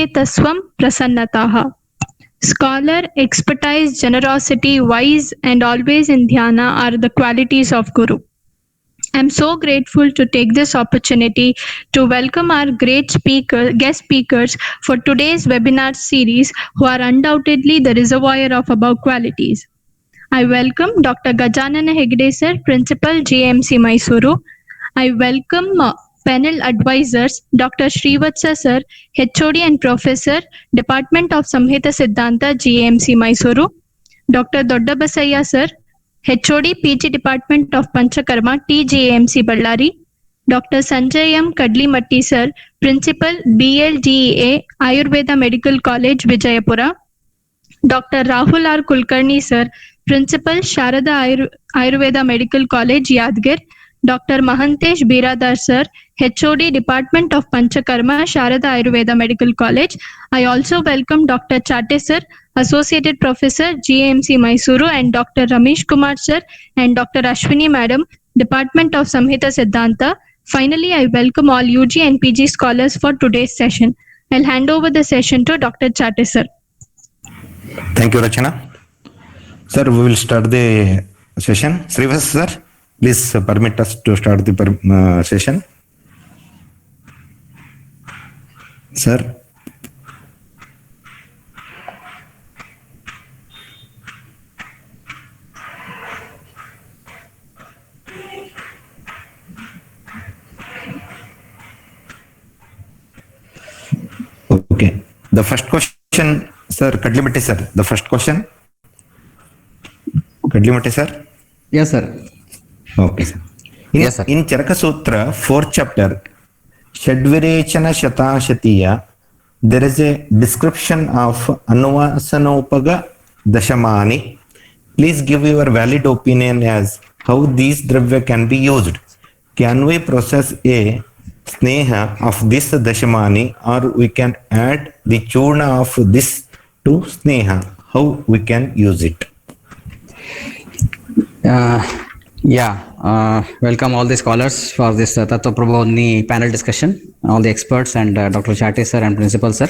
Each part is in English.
tasvam prasannataha. Scholar, expertise, generosity, wise, and always in dhyana are the qualities of Guru. I'm so grateful to take this opportunity to welcome our guest speakers for today's webinar series, who are undoubtedly the reservoir of above qualities. I welcome Dr. Gajanana Hegde sir, Principal GMC Mysuru. I welcome panel advisors Dr. Srivatsa sir, HOD and Professor, Department of Samhita Siddhanta, GMC Mysuru. Dr. Doddabasaya sir, HOD PG Department of Panchakarma, TGAMC Ballari. Dr. Sanjay M. Kadlimatti sir, Principal BLDEA, Ayurveda Medical College, Vijayapura. Dr. Rahul R. Kulkarni sir, Principal Sharada Ayurveda Medical College, Yadgir. Dr. Mahantesh Biradar sir, HOD Department of Panchakarma, Sharada Ayurveda Medical College. I also welcome Dr. Chate sir, Associated Professor, GMC Mysuru, and Dr. Ramesh Kumar sir and Dr. Ashwini madam, Department of Samhita Siddhanta. Finally, I welcome all UG and PG scholars for today's session. I'll hand over the session to Dr. Chate sir. Thank you, Rachana. Sir, we will start the session. Srivas sir, please permit us to start the session. Sir. Okay. The first question, sir, Kadlimatti sir. The first question. Kadlimatti sir. Yes, sir. Okay, sir. Yes, sir. In Charaka Sutra, 4th chapter, Shadvirechana Shatashatiya, there is a description of Anuvasanopaga Dashamani. Please give your valid opinion as how these dravya can be used. Can we process a sneha of this Dashamani, or we can add the churna of this to sneha? How we can use it? Welcome all the scholars for this Tattva Prabodhini panel discussion, all the experts and Dr. Chate sir and Principal sir.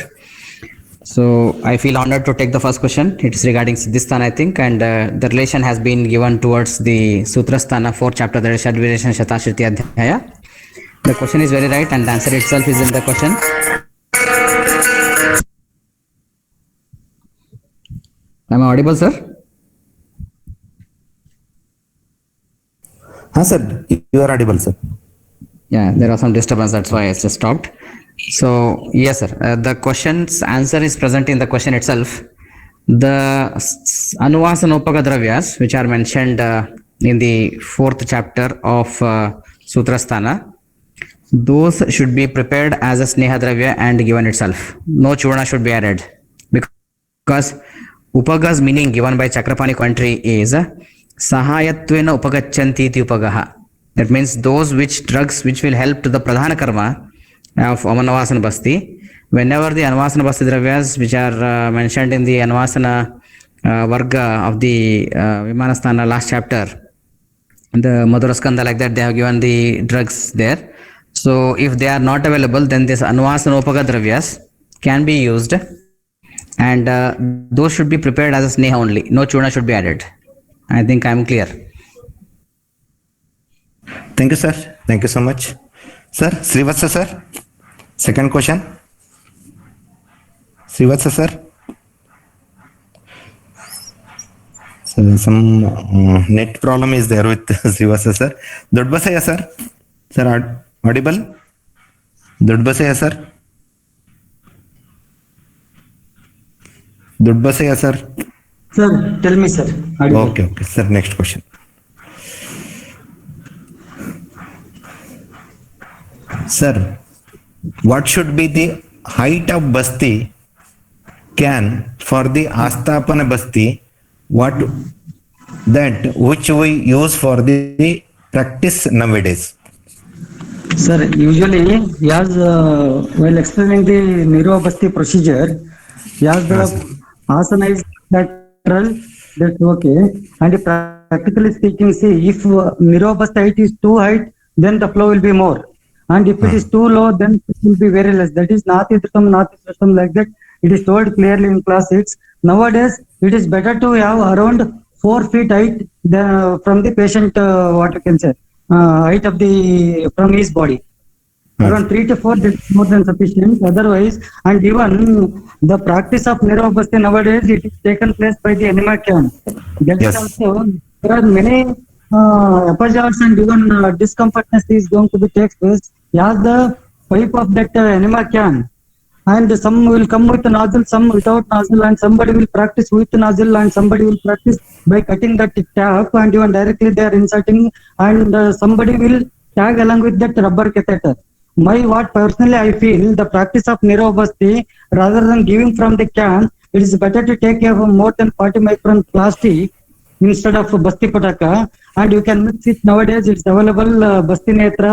So I feel honored to take the first question. It is regarding Siddhisthana, I think, and the relation has been given towards the Sutrasthana 4th chapter, that is Shadvirechana Shatashati Adhyaya. The question is very right and the answer itself is in the question. Am I audible, sir? Sir, you are audible, sir. Yeah, there was some disturbance, that's why I just stopped. So, yes, sir. The question's answer is present in the question itself. The Anuvasanopaga Dravyas, which are mentioned in the 4th chapter of Sutrasthana, those should be prepared as a Sneha Dravya and given itself. No churna should be added. Because Upaga's meaning given by Chakrapani commentary is Sahayatvena Upagachanti iti Upagaha. That means those drugs which will help to the Pradhana Karma of Amanavasana Basti. Whenever the Anuvasana Basti Dravyas which are mentioned in the Anuvasana Varga of the Vimanasthana last chapter, the Madhuraskanda, like that, they have given the drugs there. So if they are not available, then this Anuvasanopaga Dravyas can be used, and those should be prepared as a Sneha only. No churna should be added. I think I am clear. Thank you, sir. Thank you so much. Sir, Srivatsa sir. Second question. Srivatsa sir. So some net problem is there with Srivatsa sir. Dodbasaya sir. Sir, audible? Dodbasaya sir. Dodbasaya sir. Sir, tell me, sir. Okay, sir. Next question. Sir, what should be the height of Basti can for the Asthapana Basti? Which we use for the practice nowadays? Sir, usually, while explaining the Niro Basti procedure, the asana is lateral, that's okay. And practically speaking, see, if Niro Basti height is too high, then the flow will be more. and if it is too low, then it will be very less. That is Nati Drishtam like that. It is told clearly in class 6. Nowadays, it is better to have around 4 feet height from the patient, what you can say, height of the from his body. Around 3 to 4, that is more than sufficient. Otherwise, and even the practice of Nirobasti nowadays, it is taken place by the enema can. That Yes. is also, there are many episodes and even discomfortness is going to be takes place. As the pipe of that enema can, and some will come with nozzle, some without nozzle, and somebody will practice with nozzle, and somebody will practice by cutting that tap, and even directly they are inserting, and somebody will tag along with that rubber catheter. What personally I feel, the practice of Nirobasti, rather than giving from the can, it is better to take a more than 40 micron plastic instead of Basti Pataka, and you can mix it nowadays. It's available Basti Netra,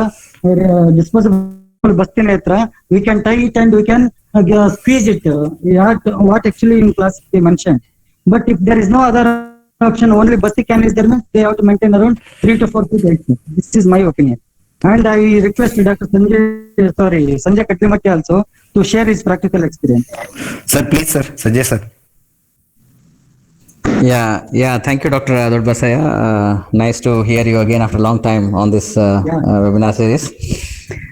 disposable Basti Netra. We can tie it and we can squeeze it. What actually in class they mentioned. But if there is no other option, only Basti can is there, means they have to maintain around 3 to 4 feet height. This is my opinion. And I request Dr. Sanjay Katlimatti also to share his practical experience. Sir, please, sir. Sanjay, sir. Yeah. Thank you, Dr. Dodbasaya. Nice to hear you again after a long time on this webinar series.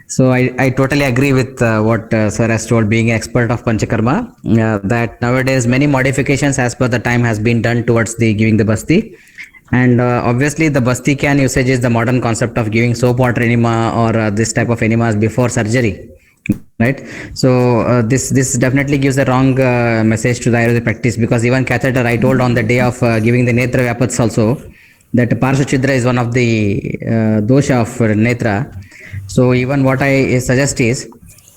So I totally agree with what Sir has told, being an expert of Panchakarma, that nowadays many modifications as per the time has been done towards the giving the Basti. And obviously the Basti can usage is the modern concept of giving soap water enema or this type of enemas before surgery, right? So this definitely gives a wrong message to the Ayurvedic practice, because even catheter, I told on the day of giving the Netra Vyapats also, that Parsha Chidra is one of the dosha of Netra. So even what I suggest is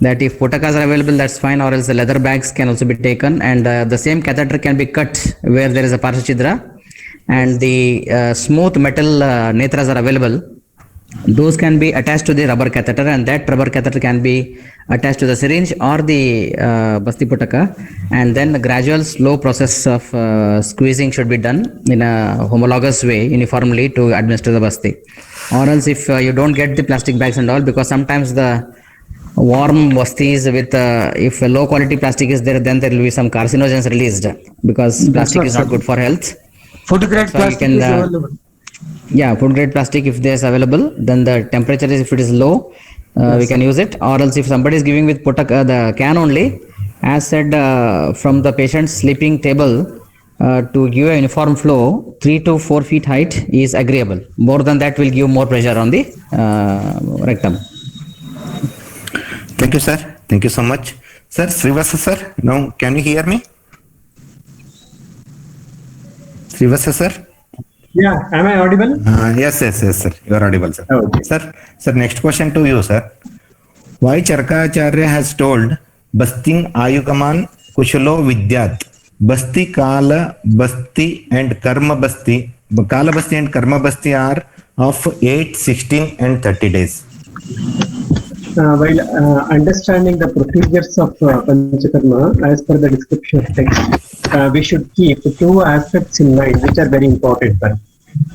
that if Potakas are available, that's fine, or else the leather bags can also be taken, and the same catheter can be cut where there is a Parsha Chidra, and the smooth metal netras are available. Those can be attached to the rubber catheter, and that rubber catheter can be attached to the syringe or the Basti Potaka, and then the gradual slow process of squeezing should be done in a homologous way uniformly to administer the Basti. Or else if you don't get the plastic bags and all, because sometimes the warm Bastis with if a low quality plastic is there, then there will be some carcinogens released, because plastic is not good for health. Food grade So you plastic can, is available. Yeah, food grade plastic, if there is available, then the temperature is, if it is low, we can use it. Or else if somebody is giving with the can only, as said, from the patient's sleeping table to give a uniform flow, 3 to 4 feet height is agreeable. More than that will give more pressure on the rectum. Thank you, sir. Thank you so much. Sir, Srivasa, sir. Now, can you hear me? Srivasa, sir? Yeah, am I audible? Yes, sir. You are audible, sir. Okay. Sir, next question to you, sir. Why Charkacharya has told Basting Ayugaman Kushalo Vidyat, Basti Kala Basti and Karma Basti, Kala Basti and Karma Basti are of 8, 16 and 30 days. While understanding the procedures of Panchakarma as per the description of text, we should keep 2 aspects in mind which are very important.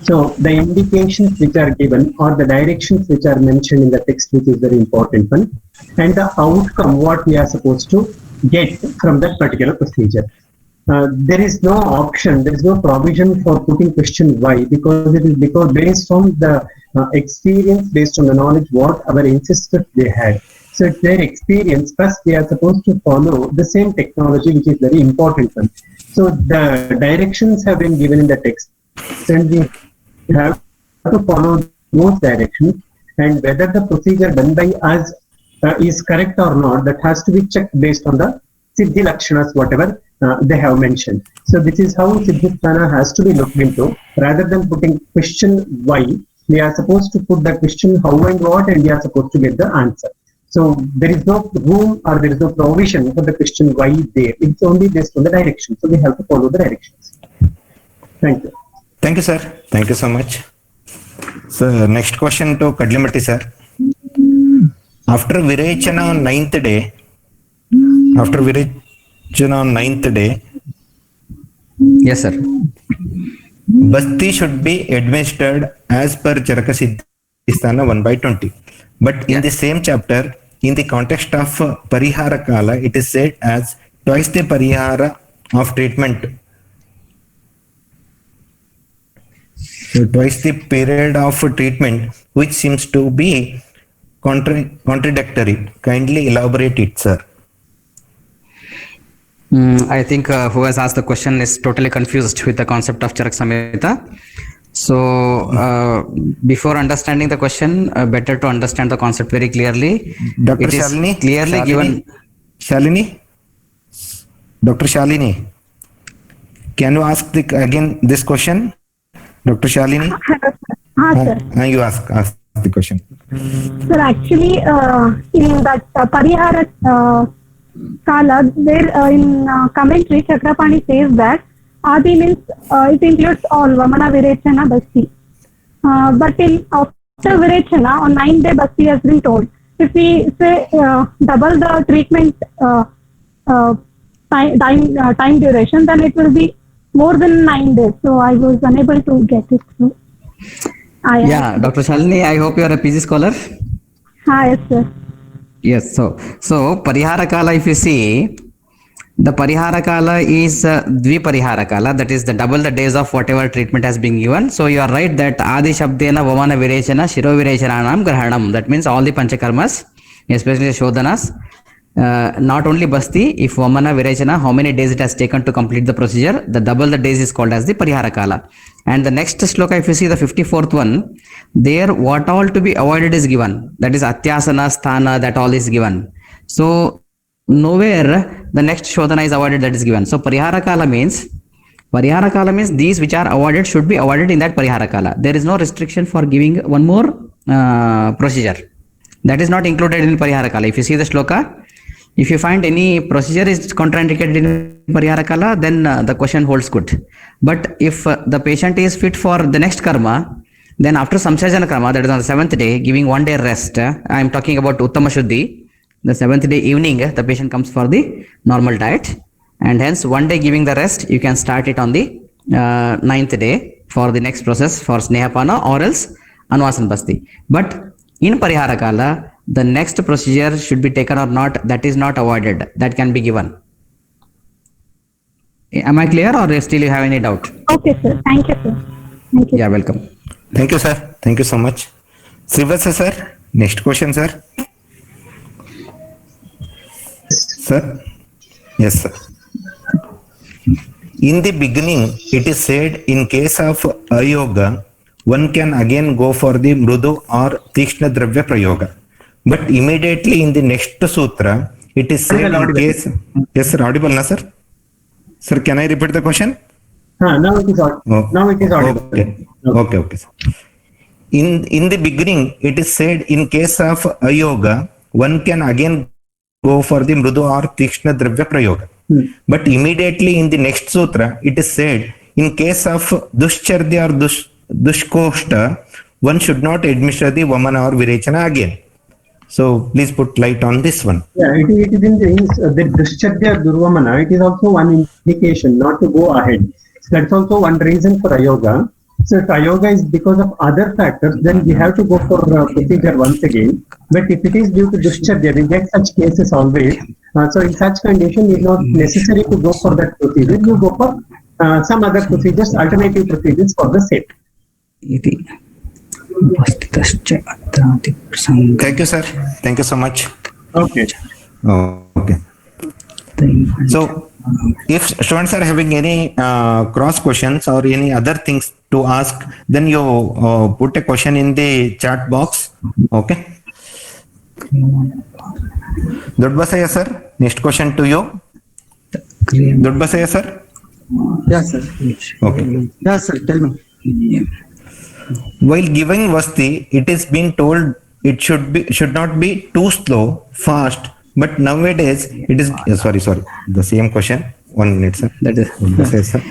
So the indications which are given or the directions which are mentioned in the text, which is very important one, and the outcome what we are supposed to get from that particular procedure. There is no option, there is no provision for putting question why, because it is based on the experience, based on the knowledge what our ancestors they had. So it's their experience, plus we are supposed to follow the same technology, which is very important one. So the directions have been given in the text, and we have to follow those directions, and whether the procedure done by us is correct or not, that has to be checked based on the Siddhi Lakshanas, whatever they have mentioned. So this is how Siddhisthana has to be looked into. Rather than putting question why, we are supposed to put the question how and what, and we are supposed to get the answer. So there is no room or there is no provision for the question why there. It's only based on the direction. So we have to follow the directions. Thank you. Thank you, sir. Thank you so much. So, next question to Kadlimatti, sir. After Virechana on 9th day, Yes, sir. Basti should be administered as per Charaka Siddhisthana 1/20. But in the same chapter, in the context of Parihara Kala, it is said as twice the Parihara of treatment. So twice the period of treatment, which seems to be contradictory. Kindly elaborate it, sir. I think who has asked the question is totally confused with the concept of Charak Samhita. So before understanding the question, better to understand the concept very clearly. Dr. It is Shalini? clearly given. Shalini? Dr. Shalini? Can you ask again this question? Dr. Shalini? Sir. You ask the question. Sir, actually, in that Parihara Kala, there in commentary, Chakrapani says that Adi means it includes all Vamana, Virechana, Basti. But in after Virechana, on 9-day Basti has been told. If we say double the treatment time duration, then it will be more than 9 days. So I was unable to get it through. Yeah, Dr. Shalini, I hope you are a PG scholar. Yes, sir. Yes, so Parihara Kala, if you see, the Parihara Kala is Dviparihara Kala, that is the double the days of whatever treatment has been given. So you are right that Adi Shabdena Vamana Virechana Shiro Virechananam Grahanam, that means all the Panchakarmas, especially the Shodhanas, not only Basti, if Vamana Virechana, how many days it has taken to complete the procedure, the double the days is called as the Parihara Kala. And the next sloka, if you see the 54th one, there what all to be avoided is given, that is Atyasana, Sthana, that all is given. So nowhere the next Shodhana is avoided, that is given. So Parihara Kala means these which are avoided should be avoided in that Parihara Kala. There is no restriction for giving one more procedure. That is not included in Parihara Kala. If you see the sloka, if you find any procedure is contraindicated in Parihara Kala, then the question holds good. But if the patient is fit for the next karma, then after Samsajana Karma, that is on the 7th day, giving 1 day rest, I am talking about Uttama Shuddhi, the 7th day evening, the patient comes for the normal diet, and hence 1 day giving the rest, you can start it on the 9th day for the next process for Snehapana or else Anvasan Basti. But in Parihara Kala, the next procedure should be taken or not, that is not avoided, that can be given. Am I clear, or still you have any doubt? Okay, sir. Thank you, sir. Thank you. Yeah, welcome. Thank you, sir. Thank you so much. Srivastava sir, next question, sir. Sir? Yes, sir. In the beginning, it is said in case of Ayoga, one can again go for the Mrudu or Tikshna Dravya Prayoga. But immediately in the next sutra, it is said in case... Yes, sir. Audible, na, sir? Sir, can I repeat the question? Now it is audible. Now it is audible. Okay, sir. In the beginning, it is said in case of Ayoga, one can again go for the Mrudu or Tikshna Dravya Prayoga. But immediately in the next sutra, it is said in case of Duschardya or Dushkoshta, one should not administer the Vamana or Virechana again. So please put light on this one. Yeah, it is in the Duschardya Durvamana. It is also one indication not to go ahead. So that's also one reason for Ayoga. So if Ayoga is because of other factors, then we have to go for procedure once again. But if it is due to Duschardya, we get such cases always. So in such condition, it is not necessary to go for that procedure. You go for some other procedures, alternative procedures for the same. Thank you, sir. Thank you so much. Okay. Okay. So, if students are having any cross questions or any other things to ask, then you put a question in the chat box. Okay. Dodbasaya sir, next question to you. Dodbasaya sir. Yes, sir. Okay. Yes, sir. Tell me. While giving Vasti, it is being told it should not be too slow, fast. But nowadays it is sorry. The same question. 1 minute, sir. That is sir.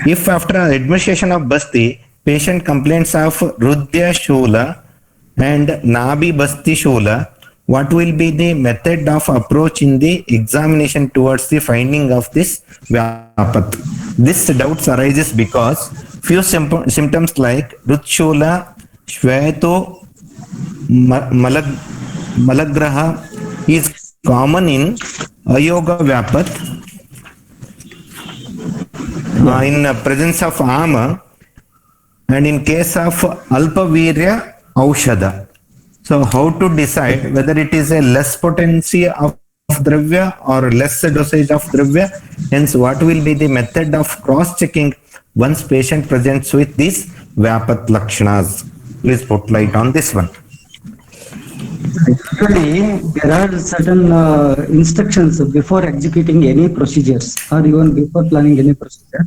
If after administration of Basti, patient complains of Rudya Shula and Nabi Basti Shula, what will be the method of approach in the examination towards the finding of this Vyapat? This doubts arises because few symptoms like Rutshula, Shveto, malagraha is common in ayoga vyapat in presence of ama, and in case of alpavirya aushada. So how to decide whether it is a less potency of dravya or less dosage of dravya? Hence, what will be the method of cross checking once patient presents with these vyapat lakshanas? Please put light on this one. Usually, there are certain instructions before executing any procedures or even before planning any procedure.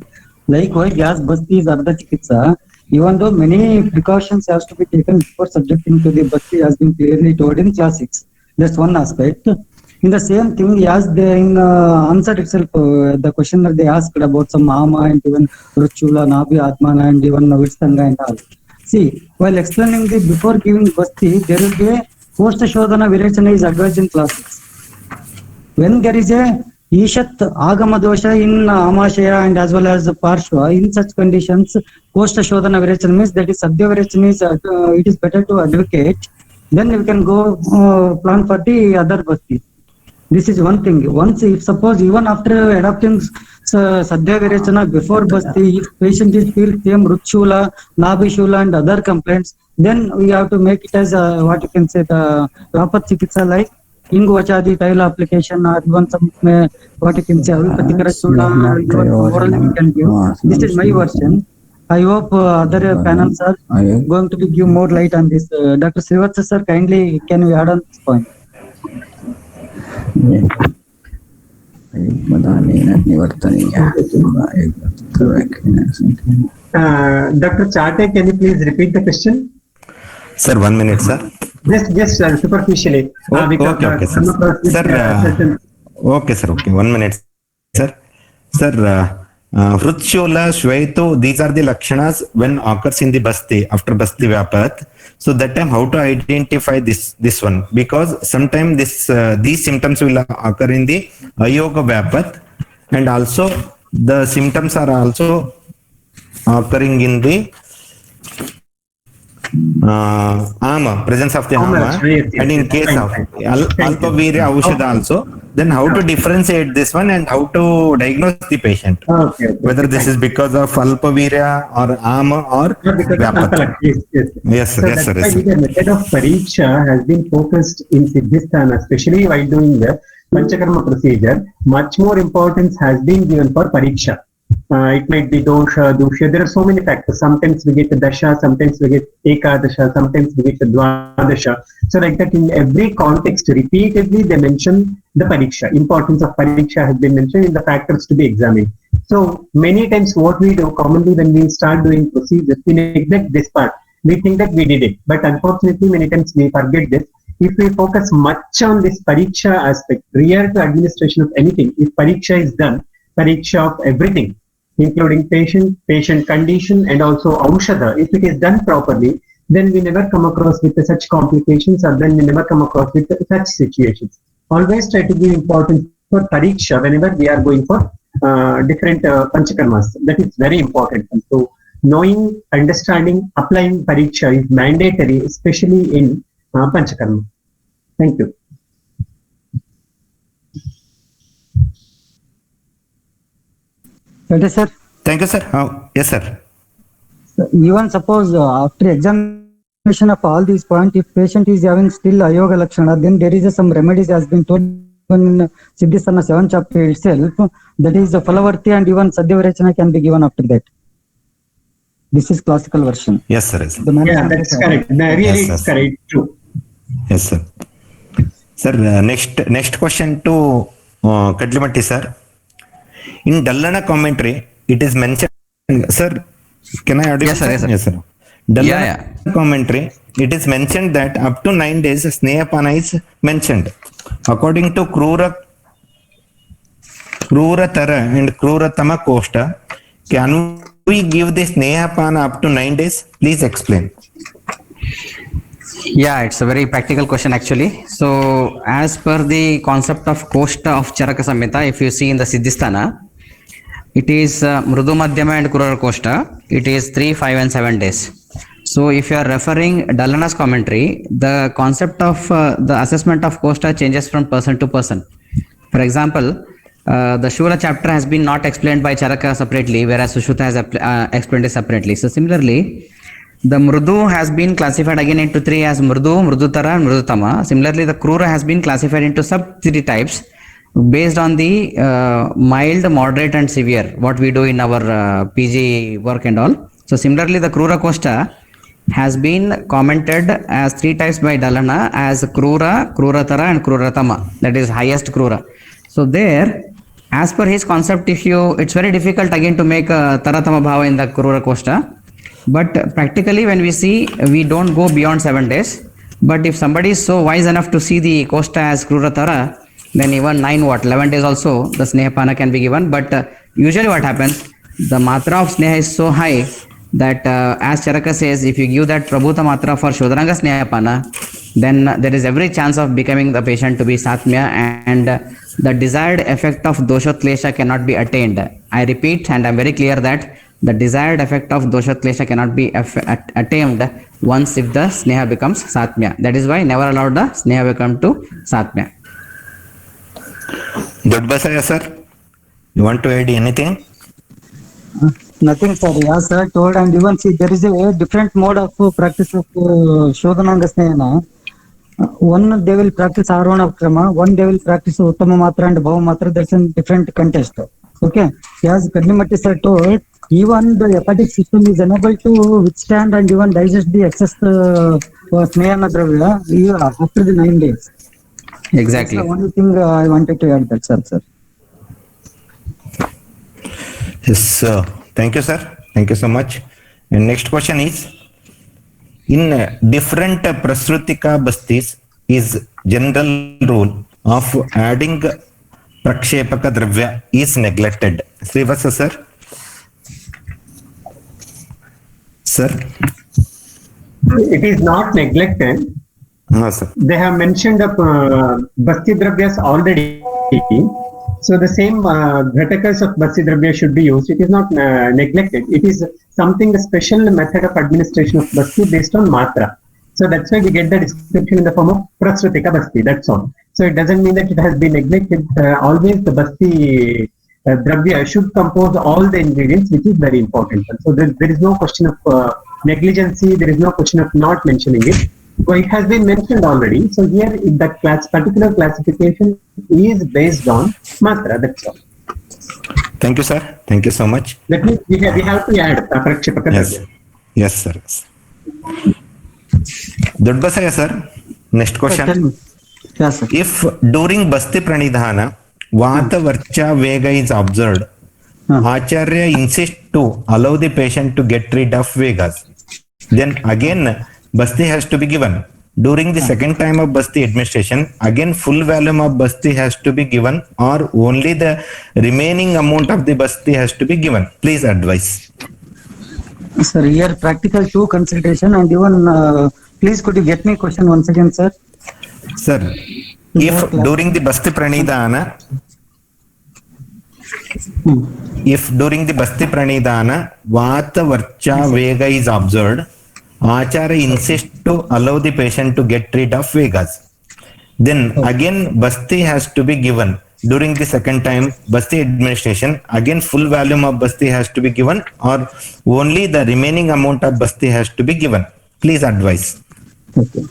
Likewise, gas basti is ardha chikitsa. Even though many precautions have to be taken before subjecting to the basti has been clearly told in class 6. That's one aspect. In the same thing, as they in answer itself, the question that they asked about some ama and even ruchula, nabi, atmana and even virstanga and all. See, while explaining the before giving basti, there will be a post shodhana virechana is advised in class 6. When there is a Ishat Agama dosha in Amashaya and as well as Parshva, in such conditions, post Shodhana Virechana means that is Sadhya Virechana is, it is better to advocate. Then we can go plan for the other bhakti. This is one thing. Once, if suppose even after adopting Sadhya Virechana before bhakti, if patient is feel same Rutshula, Nabhishula and other complaints, then we have to make it as what you can say the Vapat Chikitsa like Ingvachadi tile application or even some what you can say Avipatikara Chula, even orally we can give. This is my version. I hope other panels are going to be give more light on this. Dr. Srivatsa sir, kindly can we add on this point? Dr. Chate, can you please repeat the question? Sir, 1 minute, sir. Just superficially. Okay, sir. Okay, sir. Okay, 1 minute, sir. Sir, Vrutshula, Shveto, these are the lakshanas when occurs in the basti, after basti vyapat. So that time, how to identify this one? Because sometimes these symptoms will occur in the ayoga vyapat, and also the symptoms are also occurring in the ama, presence of the ama, and in case of alpavirya aushada also, then how to differentiate this one and how to diagnose the patient, whether this is because of alpavirya or ama or vyapat. Yes, sir. Yes, sir. The method of pariksha has been focused in Siddhisthana, especially while doing the Panchakarma procedure. Much more importance has been given for pariksha. It might be dosha, dusha. There are so many factors. Sometimes we get the dasha, sometimes we get ekadasha, sometimes we get the dwadasha. So like that, in every context, repeatedly they mention the pariksha. Importance of pariksha has been mentioned in the factors to be examined. So many times what we do commonly when we start doing procedures, we neglect this part. We think that we did it, but unfortunately many times we forget this. If we focus much on this pariksha aspect, prior to administration of anything, if pariksha is done, pariksha of everything, including patient condition and also aushada, if it is done properly, then we never come across with such complications, or then we never come across with such situations. Always try to give importance for pariksha whenever we are going for different panchakarmas. That is very important. And so knowing, understanding, applying pariksha is mandatory, especially in panchakarma. Thank you. Okay, sir. Thank you, sir. Yes, sir. Even suppose after examination of all these points, if patient is having still ayoga lakshana, then there is some remedies has been told in Siddhisthana 7th chapter itself. That is the Phalavarti and even Sadhya Virechana can be given after that. This is classical version. Yes, sir. Yes, sir. Yeah, that's correct. Really, Yes, it's sir. correct. True. Yes, sir. Sir, next question to Kadlimatti, sir. In Dallana commentary, it is mentioned, sir, can I audio? Yes, sir. Yes, sir. Yes, sir. Dallana Yeah. commentary, it is mentioned that up to 9 days, Snehapana is mentioned. According to Kruratara and Kruratama Kosta, can we give this Snehapana up to 9 days? Please explain. Yeah, it's a very practical question actually. So, as per the concept of Kosta of Charaka Samhita, if you see in the Siddhisthana, it is Mrudu Madhyama and Kurara Kosta. It is 3, 5, and 7 days. So if you are referring Dalana's commentary, the concept of the assessment of Kosta changes from person to person. For example, the Shula chapter has been not explained by Charaka separately, whereas Sushruta has explained it separately. So similarly, the Mrudu has been classified again into three as Mrudu, Mrudutara, and Mrudutama. Similarly, the Krura has been classified into sub three types based on the mild, moderate, and severe, what we do in our PG work and all. So similarly, the Krura Kosta has been commented as three types by Dalana as Krura, Kruratara, and Kruratama. That is highest Krura. So there, as per his concept, it's very difficult again to make a Taratama Bhava in the Krura Kosta. But practically when we see, we don't go beyond 7 days. But if somebody is so wise enough to see the Kosta as Kruratara, then even 11 days also, the Snehapana can be given. But usually what happens, the Matra of Sneha is so high that as Charaka says, if you give that Prabhuta Matra for Shodaranga Snehapana, then there is every chance of becoming the patient to be Satmya, and the desired effect of Doshotlesha cannot be attained. I repeat, and I'm very clear that the desired effect of Doshotlesha cannot be attained once if the Sneha becomes Satmya. That is why never allow the Sneha become to Satmya. Dodbasaya sir, you want to add anything? Nothing, sir. Yeah, sir told, and even see there is a different mode of practice of Shodananga Snehana. One they will practice Arona Krama, one they will practice Uttama Matra and Bhava Matra. That's a different contest. Okay. As Kadimati sir told, even the hepatic system is unable to withstand and even digest the excess Snehana Dravya after the 9 days. Exactly. That's the only thing I wanted to add that, sir. Yes, thank you, sir. Thank you so much. And next question is, in different Prasrutika Bastis, is general rule of adding Prakshepaka Dravya is neglected. Srivasa, sir? Sir? It is not neglected. Sir. They have mentioned Bhakti Dravyas already. So the same Ghatakas of Bhakti Dravya should be used. It is not neglected. It is something, a special method of administration of Bhakti based on Matra. So that's why we get the description in the form of Prasrutika Bhakti. That's all. So it doesn't mean that it has been neglected. Always the Bhakti Dravya should compose all the ingredients, which is very important. So there is no question of negligency. There is no question of not mentioning it. So it has been mentioned already. So here that particular classification is based on Matra. That's all. Thank you, sir. Thank you so much. That means we have to add Prakshepaka Yes. Dravya. Yes, sir. Dodbasaya, sir. Next question. Tell me. Yes, sir. If during Basti Pranidhana, Vata Varcha Vega is observed, Acharya insists to allow the patient to get rid of Vegas. Then again, Basti has to be given. During the second time of Basti administration, again full volume of Basti has to be given, or only the remaining amount of the Basti has to be given. Please advise. Sir, here practical two consultation, and even please could you get me question once again, sir? Sir, if during the Basti Pranidhana, Vata Varcha Vega is observed, Acharya insists to allow the patient to get rid of Vegas. Then again Basti has to be given. During the second time Basti administration, again full volume of Basti has to be given, or only the remaining amount of Basti has to be given. Please advise. Okay.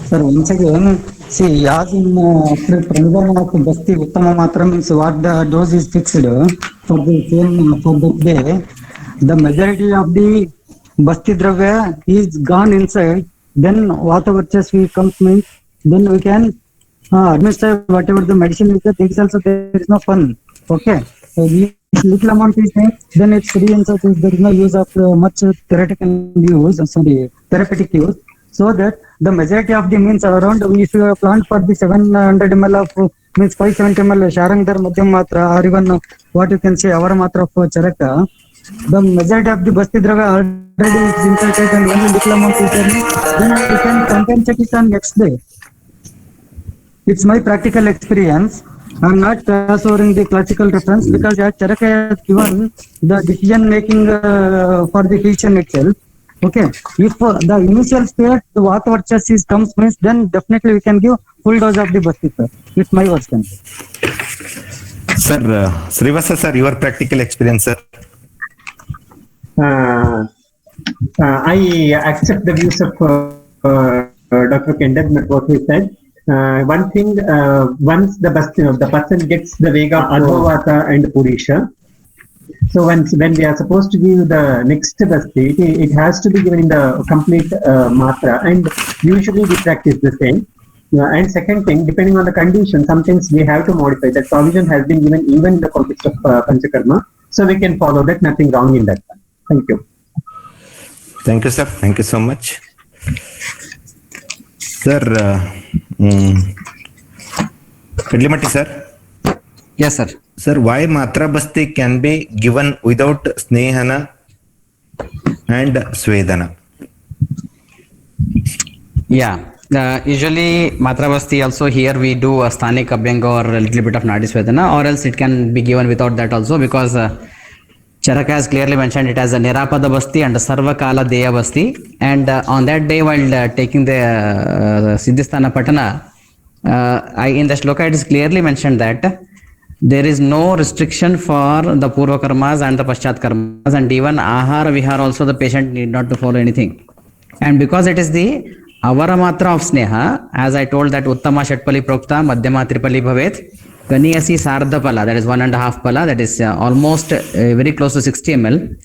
Sir, once again, see, as in Pranidhana of Basti Uttama Matra means what the dose is fixed for the same for that day, the majority of the Basti Dravya is gone inside, then whatever just we comes means, then we can administer whatever the medicine is, that is also there is no fun. Okay. So little amount is there, then it's free and so there is no use of much therapeutic use. So that the majority of the means around, if you have planned for the 700 ml of means 570 ml Sharangdar Madhyam Matra, or even what you can say our Matra of Charaka, the majority of the Basti Dravya already is inserted and only little amount is there, then you can compensate it on next day. It's my practical experience. I'm not crossovering the classical reference, because Charaka has given the decision making for the physician itself. Okay, if the initial state the Vata Varchas comes means, then definitely we can give full dose of the Basti, sir. It's my version. Sir, Srivastava sir, your practical experience, sir. I accept the views of Dr. Kendall, what he said. One thing, once the person gets the Vega, Advavata and Purisha, so when we are supposed to give the next Basti, it has to be given in the complete Matra, and usually we practice the same. And second thing, depending on the condition, sometimes we have to modify. That provision has been given even in the context of Panchakarma, so we can follow that. Nothing wrong in that. Thank you. Thank you, sir. Thank you so much. Sir, Pedlimatti, sir. Yes, sir. Sir, why Matra Basti can be given without Snehana and Svedana? Yeah. Usually Matra Basti also, here we do a Sthanik Abhyanga or a little bit of Nadi Svedana, or else it can be given without that also, because Charaka has clearly mentioned it as a Nirapada Basti and a Sarvakala Deya Basti, and on that day while taking the Siddhisthana Patana, in the shloka it is clearly mentioned that there is no restriction for the Purva Karmas and the Paschat Karmas, and even Ahara Vihara also the patient need not to follow anything. And because it is the Avara Matra of Sneha, as I told that Uttama Shatpali Prokta, Madhyama Tripali Bhavet, Kaniyasi Sardha Pala, that is 1.5 Pala, that is almost very close to 60 ml.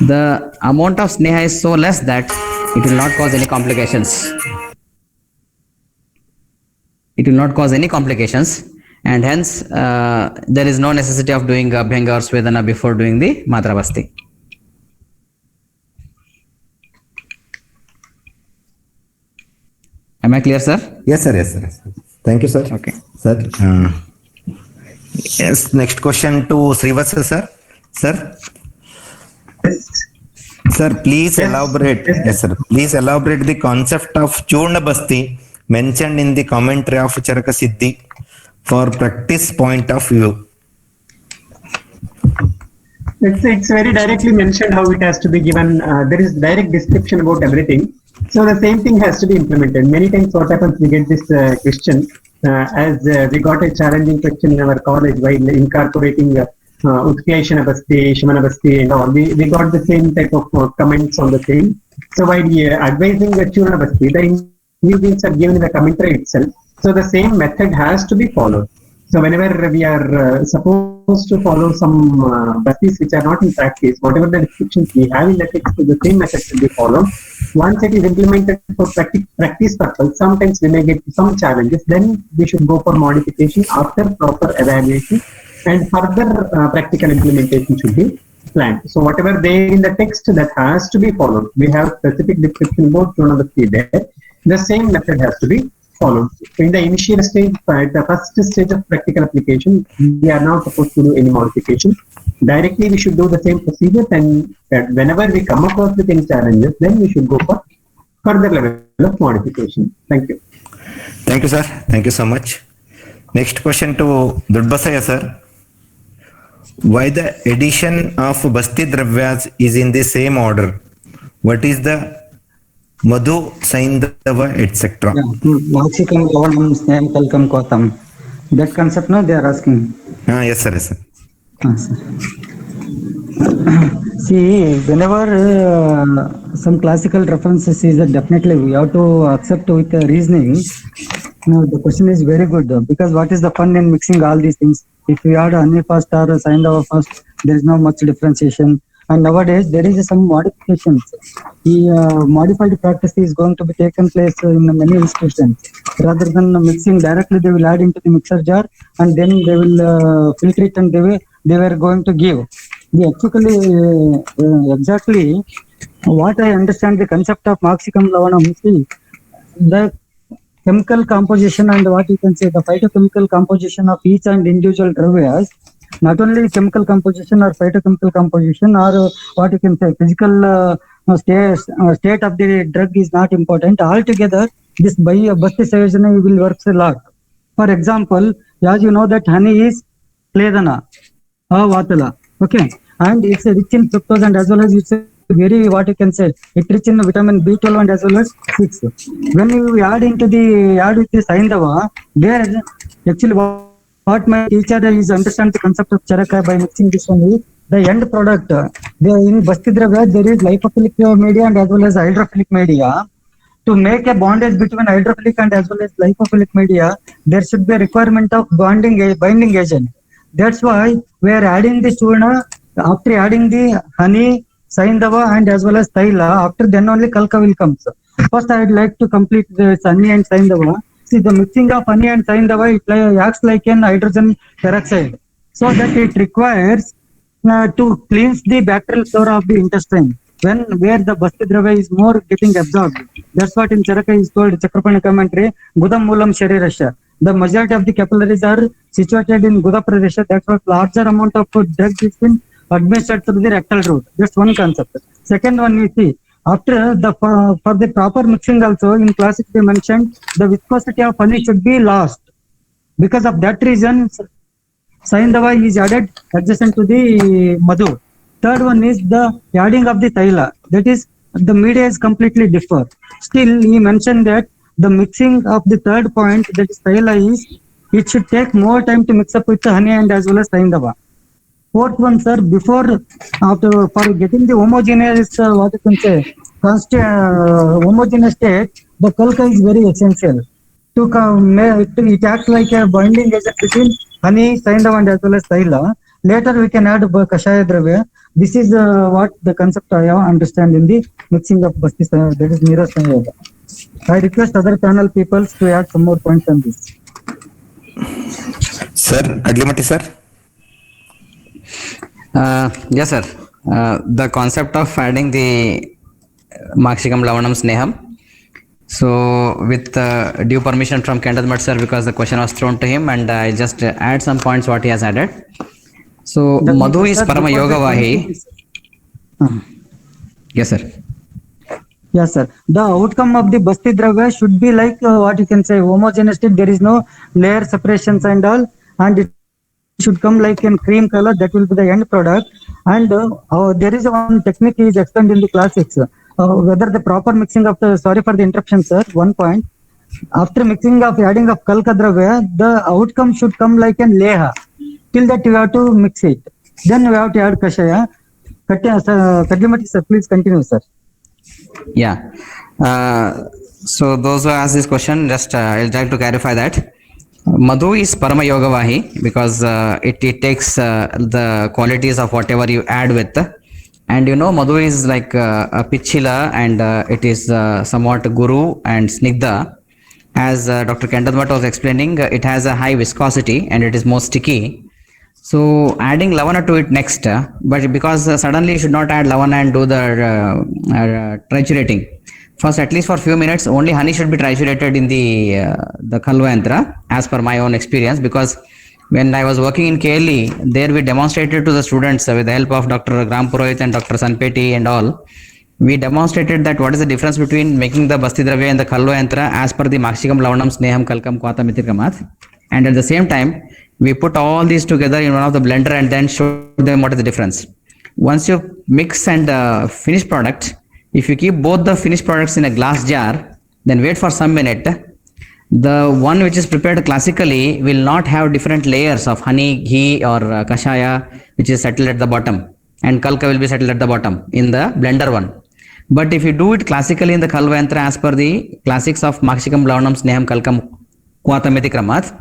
The amount of Sneha is so less that it will not cause any complications. It will not cause any complications, and hence there is no necessity of doing Abhyanga or Svedana before doing the Matra Basti. Am I clear, sir? Yes, sir. Yes, sir. Yes, sir. Thank you, sir. Okay. Sir, yes, next question to Srivastava, sir. Sir? Sir, please elaborate. Yes, sir. Please elaborate the concept of Churna Basti mentioned in the commentary of Charaka Siddhi for practice point of view. It's very directly mentioned how it has to be given. There is direct description about everything. So the same thing has to be implemented. Many times what happens, we get this question as we got a challenging question in our college while incorporating Utkleshana Basti, Shamana Basti and all. We got the same type of comments on the same. So while advising the Churna Basti, the ingredients are given in the commentary itself. So the same method has to be followed. So whenever we are supposed to follow some bastis which are not in practice, whatever the restrictions we have in the text, the same method should be followed. Once it is implemented for practice purpose, sometimes we may get some challenges. Then we should go for modification after proper evaluation, and further practical implementation should be planned. So whatever there in the text, that has to be followed. We have specific description about Churna Basti there. The same method has to be followed. In the initial stage, the first stage of practical application, we are not supposed to do any modification. Directly we should do the same procedure, and whenever we come across with any challenges, then we should go for further level of modification. Thank you. Thank you, sir. Thank you so much. Next question to Dudbasaya, sir. Why the addition of Basti Dravyas is in the same order? What is the Madhu, Saindava, etc.? Vakshikam, Gavanam, Sneham, Kalkam, Kotam. That concept, no, they are asking. Yes, sir. Yes, sir. Sir. See, whenever some classical references is definitely we have to accept with reasoning. Now the question is very good, because what is the fun in mixing all these things? If we add Ani first or Saindava first, there is no much differentiation. And nowadays there is some modifications. The modified practice is going to be taken place in many institutions. Rather than mixing directly, they will add into the mixer jar and then they will filter it, and they were going to give. Exactly what I understand the concept of Maksikam Lavanam, see, the chemical composition and what you can say the phytochemical composition of each and individual dravyas, not only chemical composition or phytochemical composition or what you can say physical state of the drug is not important. Altogether, this Basti Sayojana will work a lot. For example, as you know that honey is Pledana, Vatala, okay, and it's rich in fructose and as well as it's very, what you can say, it rich in vitamin B12 and as well as 6. When you add with the Saindava, there actually what my teacher is understand the concept of Charaka by mixing this one with the end product. There in Bastidravya there is lipophilic media and as well as hydrophilic media. To make a bondage between hydrophilic and as well as lipophilic media, there should be a requirement of binding agent. That's why we are adding the churna after adding the honey, Saindava and as well as Taila. After then only Kalka will come. First, I would like to complete the honey and Saindava. See, the mixing of honey and Saindava, it acts like an hydrogen peroxide, so that it requires to cleanse the bacterial flora of the intestine. Where the Bastidravya is more getting absorbed. That's what in Charaka is called Chakrapani commentary, Gudam Moolam Sharirasya. The majority of the capillaries are situated in Guda Pradesha. That's what larger amount of drug is been administered through the rectal route. That's one concept. Second one we see, after the for the proper mixing also in classic they mentioned the viscosity of honey should be lost. Because of that reason, Saindava is added adjacent to the Madhu. Third one is the adding of the Taila. That is, the media is completely differ. Still, he mentioned that the mixing of the third point, that is Taila, is it should take more time to mix up with the honey and as well as Saindava. Fourth one, sir, for getting the homogeneous, what you can say, homogeneous state, the Kalka is very essential. It acts like a binding agent between honey, Saindava and as well as Taila. Later we can add Kashaya Dravya. This is what the concept I understand in the mixing of Basti, that is Neeraj Sanyoga. I request other panel people to add some more points on this. Sir, Adlimati sir. Yes, sir. The concept of adding the Makshikam Lavanam Sneham. So, with due permission from Kendall Bhatt sir, because the question was thrown to him, and I just add some points what he has added. So, Madhu is Parama Yoga Vahi. Yes, sir. Yes, sir. The outcome of the Basti Dravya should be like what you can say, homogeneous. There is no layer separations and all, and it should come like in cream color. That will be the end product. And there is one technique is explained in the classics. Whether the proper mixing of the, sorry for the interruption, sir. One point. After mixing of adding of Kalka Dravya, the outcome should come like an leha. Till that you have to mix it. Then we have to add Kashaya. Kadlimati sir, please continue, sir. Yeah. So those who asked this question, just I'll try to clarify that. Madhu is Parama Yoga Vahi because it takes the qualities of whatever you add with. And you know, Madhu is like a Pichila and it is somewhat Guru and Snigdha. As Dr. Kendall Bhatt was explaining, it has a high viscosity and it is more sticky. So adding Lavana to it next, but because suddenly you should not add Lavana and do the triturating. First, at least for few minutes, only honey should be triturated in the Khalva Yantra, as per my own experience. Because when I was working in KLE, there we demonstrated to the students with the help of Dr. Gram Purohit and Dr. Sanpeti and all. We demonstrated that what is the difference between making the Basti Dravya and the Khalva Yantra as per the Makshikam Lavanam Sneham Kalkam Kvata Mitirkamath. And at the same time, we put all these together in one of the blender and then show them what is the difference. Once you mix and finish product, if you keep both the finished products in a glass jar, then wait for some minute. The one which is prepared classically will not have different layers of honey, ghee or kashaya, which is settled at the bottom, and kalka will be settled at the bottom in the blender one. But if you do it classically in the Khalva Yantra as per the classics of Makshikam Lavanam Sneham Kalkam Kvatamiti Kramat,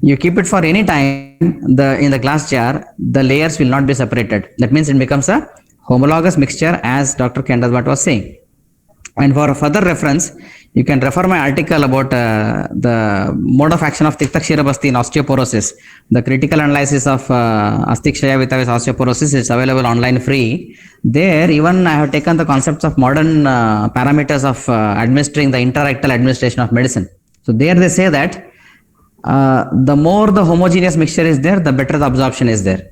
you keep it for any time in the glass jar, the layers will not be separated. That means it becomes a homologous mixture, as Dr. Kendall Bhatt was saying. And for further reference, you can refer my article about the mode of action of Tiktakshira Basti in osteoporosis. The critical analysis of Astikshaya with osteoporosis is available online free. There, even I have taken the concepts of modern parameters of administering the intrarectal administration of medicine. So there they say that the more the homogeneous mixture is there, the better the absorption is there.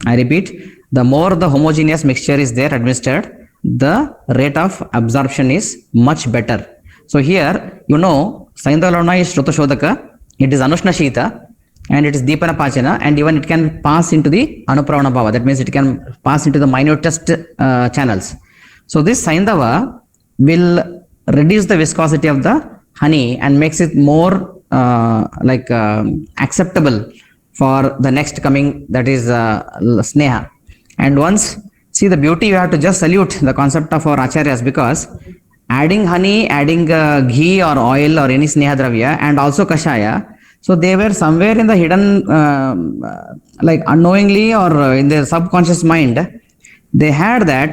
I repeat, the more the homogeneous mixture is there administered, the rate of absorption is much better. So here, you know, Saindava Lavana is Shruta Shodhaka, it is Anushna Shita, and it is Deepana Pachana, and even it can pass into the Anupravana Bhava. That means it can pass into the minutest channels. So this Saindava will reduce the viscosity of the honey and makes it more acceptable for the next coming, that is Sneha. And once, see the beauty, you have to just salute the concept of our Acharyas, because adding honey, adding ghee or oil or any Sneha Dravya, and also Kashaya, so they were somewhere in the hidden, unknowingly or in their subconscious mind, they had that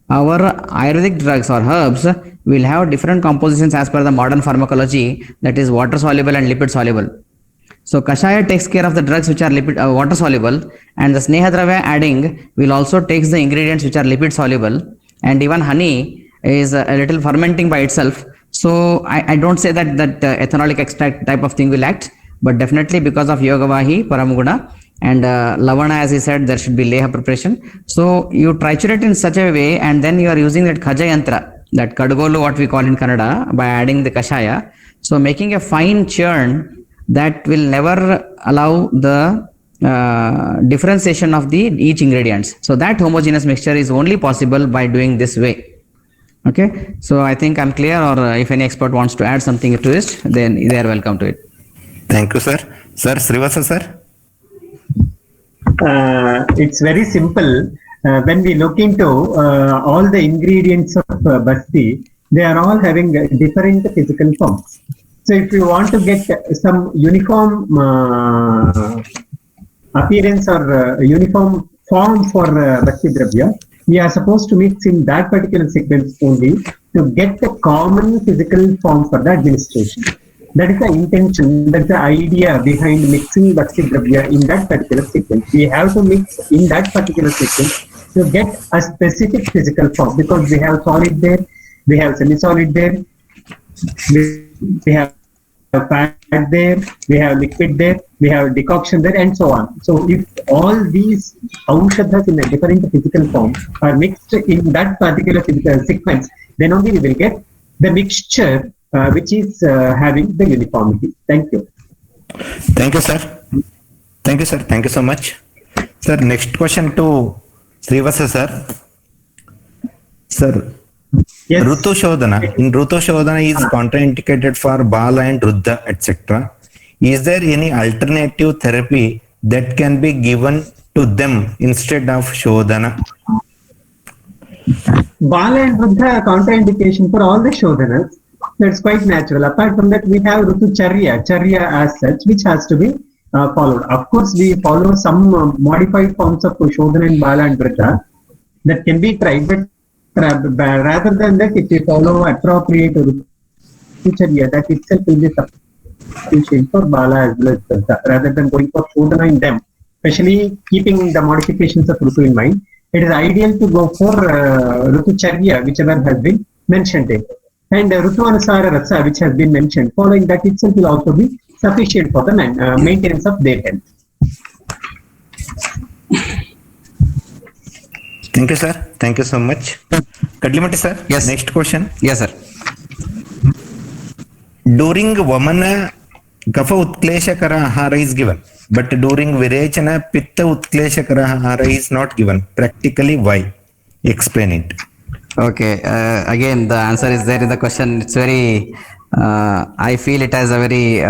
our Ayurvedic drugs or herbs will have different compositions as per the modern pharmacology, that is water soluble and lipid soluble. So Kashaya takes care of the drugs which are lipid water soluble, and the Sneha Dravya adding will also takes the ingredients which are lipid soluble, and even honey is a little fermenting by itself. So I don't say that ethanolic extract type of thing will act, but definitely because of Yogavahi, Paramguna, and Lavana, as he said, there should be Leha preparation. So you triturate in such a way, and then you are using that Khaja Yantra, that Kadgolu, what we call in Kannada, by adding the Kashaya. So making a fine churn that will never allow the differentiation of each ingredients. So that homogeneous mixture is only possible by doing this way. Okay, so I think I'm clear, or if any expert wants to add something to it, then they are welcome to it. Thank you, sir. Sir, Srivasa, sir. It's very simple. When we look into all the ingredients of Basti, they are all having different physical forms. So if you want to get some uniform appearance or uniform form for Basti Dravya, we are supposed to mix in that particular sequence only to get the common physical form for the administration. That is the intention, that's the idea behind mixing Basti Dravya in that particular sequence. We have to mix in that particular sequence to get a specific physical form, because we have solid there, we have semi-solid there, we have fat there, we have liquid there, we have decoction there, and so on. So if all these aushadhas in a different physical form are mixed in that particular physical sequence, then only we will get the mixture which is having the uniformity. Thank you. Thank you, sir. Thank you, sir. Thank you so much. Sir, next question to Srivasa, sir. Sir, Yes. Rutu Shodhana. In Rutu Shodhana is contraindicated for Bala and Ruddha, etc. Is there any alternative therapy that can be given to them instead of Shodhana? Bala and Ruddha contraindication for all the Shodhanas. That's quite natural. Apart from that, we have Charya as such, which has to be followed. Of course, we follow some modified forms of Shodhana and Bala and Ruddha that can be tried, but rather than that, if we follow appropriate Charya, that itself will be sufficient for Bala as well as Ruddha, rather than going for Shodhana in them, especially keeping the modifications of Rutu in mind. It is ideal to go for Rutu Charya, whichever has been mentioned there. And Rutu Anusara Rasa, which has been mentioned, following that itself will also be sufficient for the maintenance of their health. Thank you, sir. Thank you so much. Kadlimati, sir. Yes. Next question. Yes, sir. During Vamana, Kapha Utkleshakara Ahara is given, but during Virechana, Pitta Utkleshakara Ahara is not given. Practically, why? Explain it. Okay, again, the answer is there in the question. It's very, I feel it as a very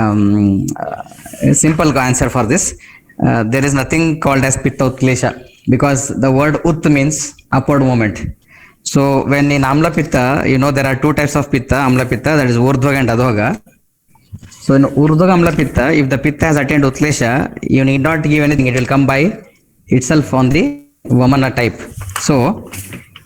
simple answer for this. There is nothing called as Pitta Utklesha, because the word Ut means upward movement. So when in Amla Pitta, there are two types of Pitta, Amla Pitta, that is Urdhvaga and Adhoga. So in Urdhvaga Amla Pitta, if the Pitta has attained Utklesha, you need not give anything, it will come by itself on the Vamana type. So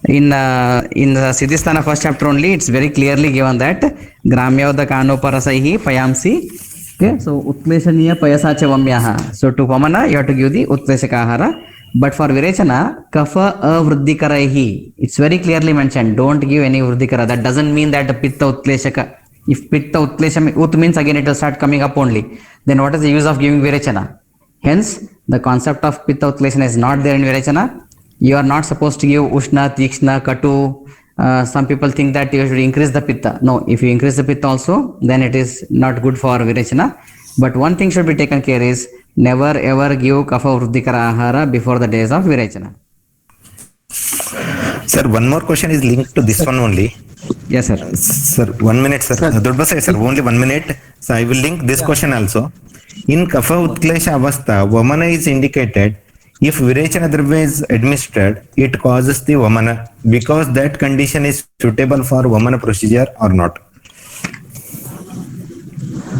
in the Siddhisthana first chapter only, it's very clearly given that Gramyauda Kano Parasaihi Payamsi. Okay, so Utkleshaniya Payasacha Vamyaha. So to Vamana, you have to give the Utkleshaka Ahara. But for Virechana, Kapha Avruddhikaraihi. It's very clearly mentioned. Don't give any Vruddhikara. That doesn't mean that Pitta Utkleshaka. If Pitta Utklesha Ut means again it will start coming up only. Then what is the use of giving Virechana? Hence, the concept of Pitta Utkleshana is not there in Virechana. You are not supposed to give Ushna, Tikshna, Katu. Some people think that you should increase the Pitta. No, if you increase the Pitta also, then it is not good for Virechana. But one thing should be taken care is never ever give kapha vruddhikara ahara before the days of virechana. Sir, one more question is linked to this one only. Yes, sir. Sir, 1 minute, sir. Dodbasai, sir, only 1 minute. So I will link this question also. In Kapha Utklesha Avastha, Vamana is indicated. If Virechana Dravya is administered, it causes the Vamana because that condition is suitable for Vamana procedure or not.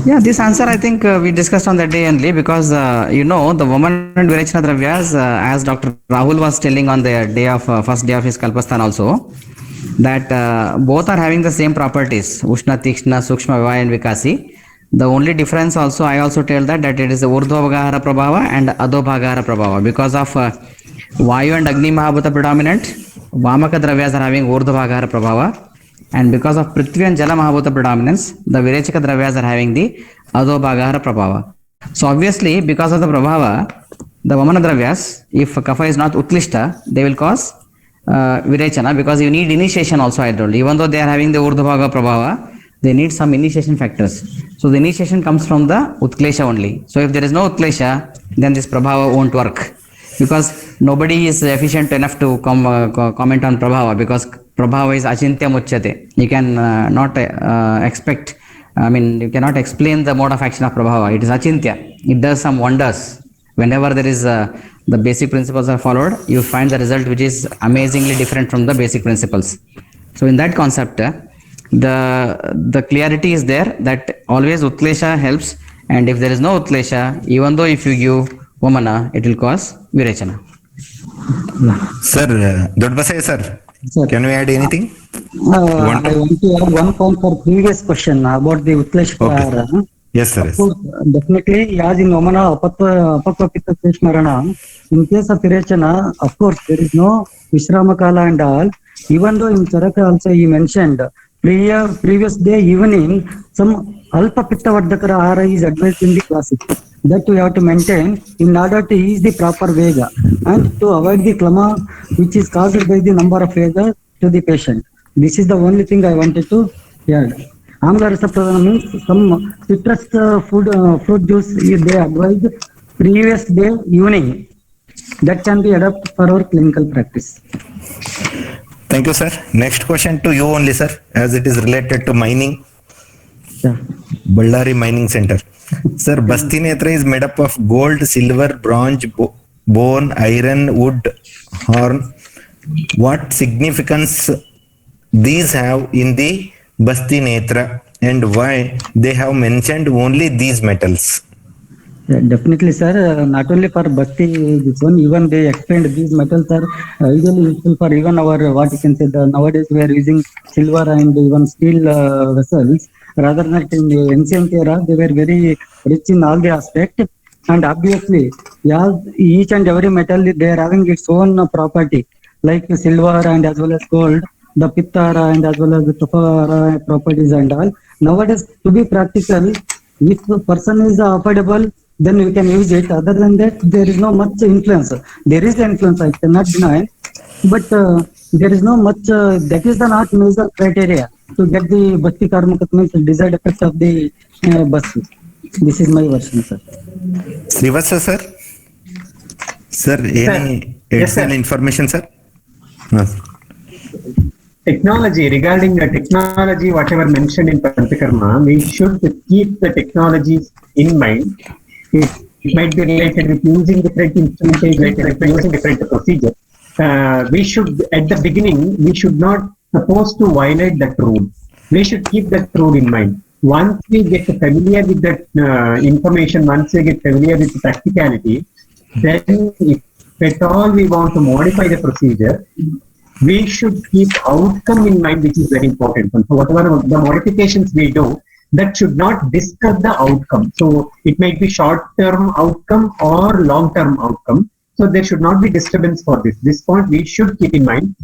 Yeah, this answer I think we discussed on that day only because the Vaman and Virechana Dravyas, as Dr. Rahul was telling on the day of first day of his Kalpasthan also, that both are having the same properties, Ushna, Tikshna, Sukshma, Vivaya and Vikasi. The only difference also, I also tell that it is the Urdhva Bhagahara Prabhava and Adho Bhagahara Prabhava. Because of Vayu and Agni Mahabhuta predominant, Vamaka Dravyas are having Urdhva Bhagahara Prabhava. And because of Prithvi and Jala Mahabhuta predominance, the Virechaka Dravyas are having the Adho Bhagahara Prabhava. So obviously, because of the Prabhava, the Vamana Dravyas, if Kapha is not Utlishta, they will cause Virechana because you need initiation also, I told. Even though they are having the Urdhva Bhaga Prabhava, they need some initiation factors. So the initiation comes from the Utklesha only. So if there is no Utklesha, then this Prabhava won't work. Because nobody is efficient enough to comment on Prabhava because Prabhava is Achintya Muchyate. You can not expect, you cannot explain the mode of action of Prabhava. It is Achintya. It does some wonders. Whenever there is the basic principles are followed, you find the result which is amazingly different from the basic principles. So in that concept, the clarity is there that always Utlesha helps, and if there is no Utlesha, even though if you give Vamana, it will cause Virechana. Sir, Dodbasai, sir, can we add anything? I want to add one point for previous question about the Utlesha Prahara. Yes, sir. Yes. Definitely, as in Vamana, Apatva Pitta Krishmarana, in case of Virechana, of course, there is no Vishramakala and all. Even though in Charaka also he mentioned, previous day evening, some Alpa Pitta Vardhakara Ahara is advised in the classic. That we have to maintain in order to ease the proper Vega and to avoid the klama which is caused by the number of Vega to the patient. This is the only thing I wanted to add. Amla Rasa Pradhana means some citrus fruit juice is they advised previous day evening. That can be adapted for our clinical practice. Thank you, sir. Next question to you only, sir, as it is related to mining. Yeah. Ballari Mining Center. Sir, Basti Netra is made up of gold, silver, bronze, bone, iron, wood, horn. What significance these have in the Basti Netra and why they have mentioned only these metals? Yeah, definitely, sir. Not only for Bhakti, this one, even they explained these metals are ideally useful for even our, what you can say, nowadays we are using silver and even steel vessels. Rather than in the ancient era, they were very rich in all the aspects. And obviously, yeah, each and every metal, they are having its own property, like silver and as well as gold, the Pittara and as well as the Kapha properties and all. Nowadays, to be practical, if the person is affordable, then we can use it. Other than that, there is no much influence. There is influence, I cannot deny, but there is no much, that is the not major criteria to get the Bhakti Karma means desired effect of the Bhakti. This is my version, sir. Srivastava, sir? Sir, any additional information, sir? Technology, regarding the technology, whatever mentioned in Panchakarma, we should keep the technologies in mind. It might be related with using different instrumentation, like using different procedures. We should, at the beginning, we should not supposed to violate that rule. We should keep that rule in mind. Once we get familiar with that information, once we get familiar with the practicality, then if at all we want to modify the procedure, we should keep outcome in mind, which is very important. So whatever the modifications we do, that should not disturb the outcome. So it might be short-term outcome or long-term outcome. So there should not be disturbance for this. This point we should keep in mind,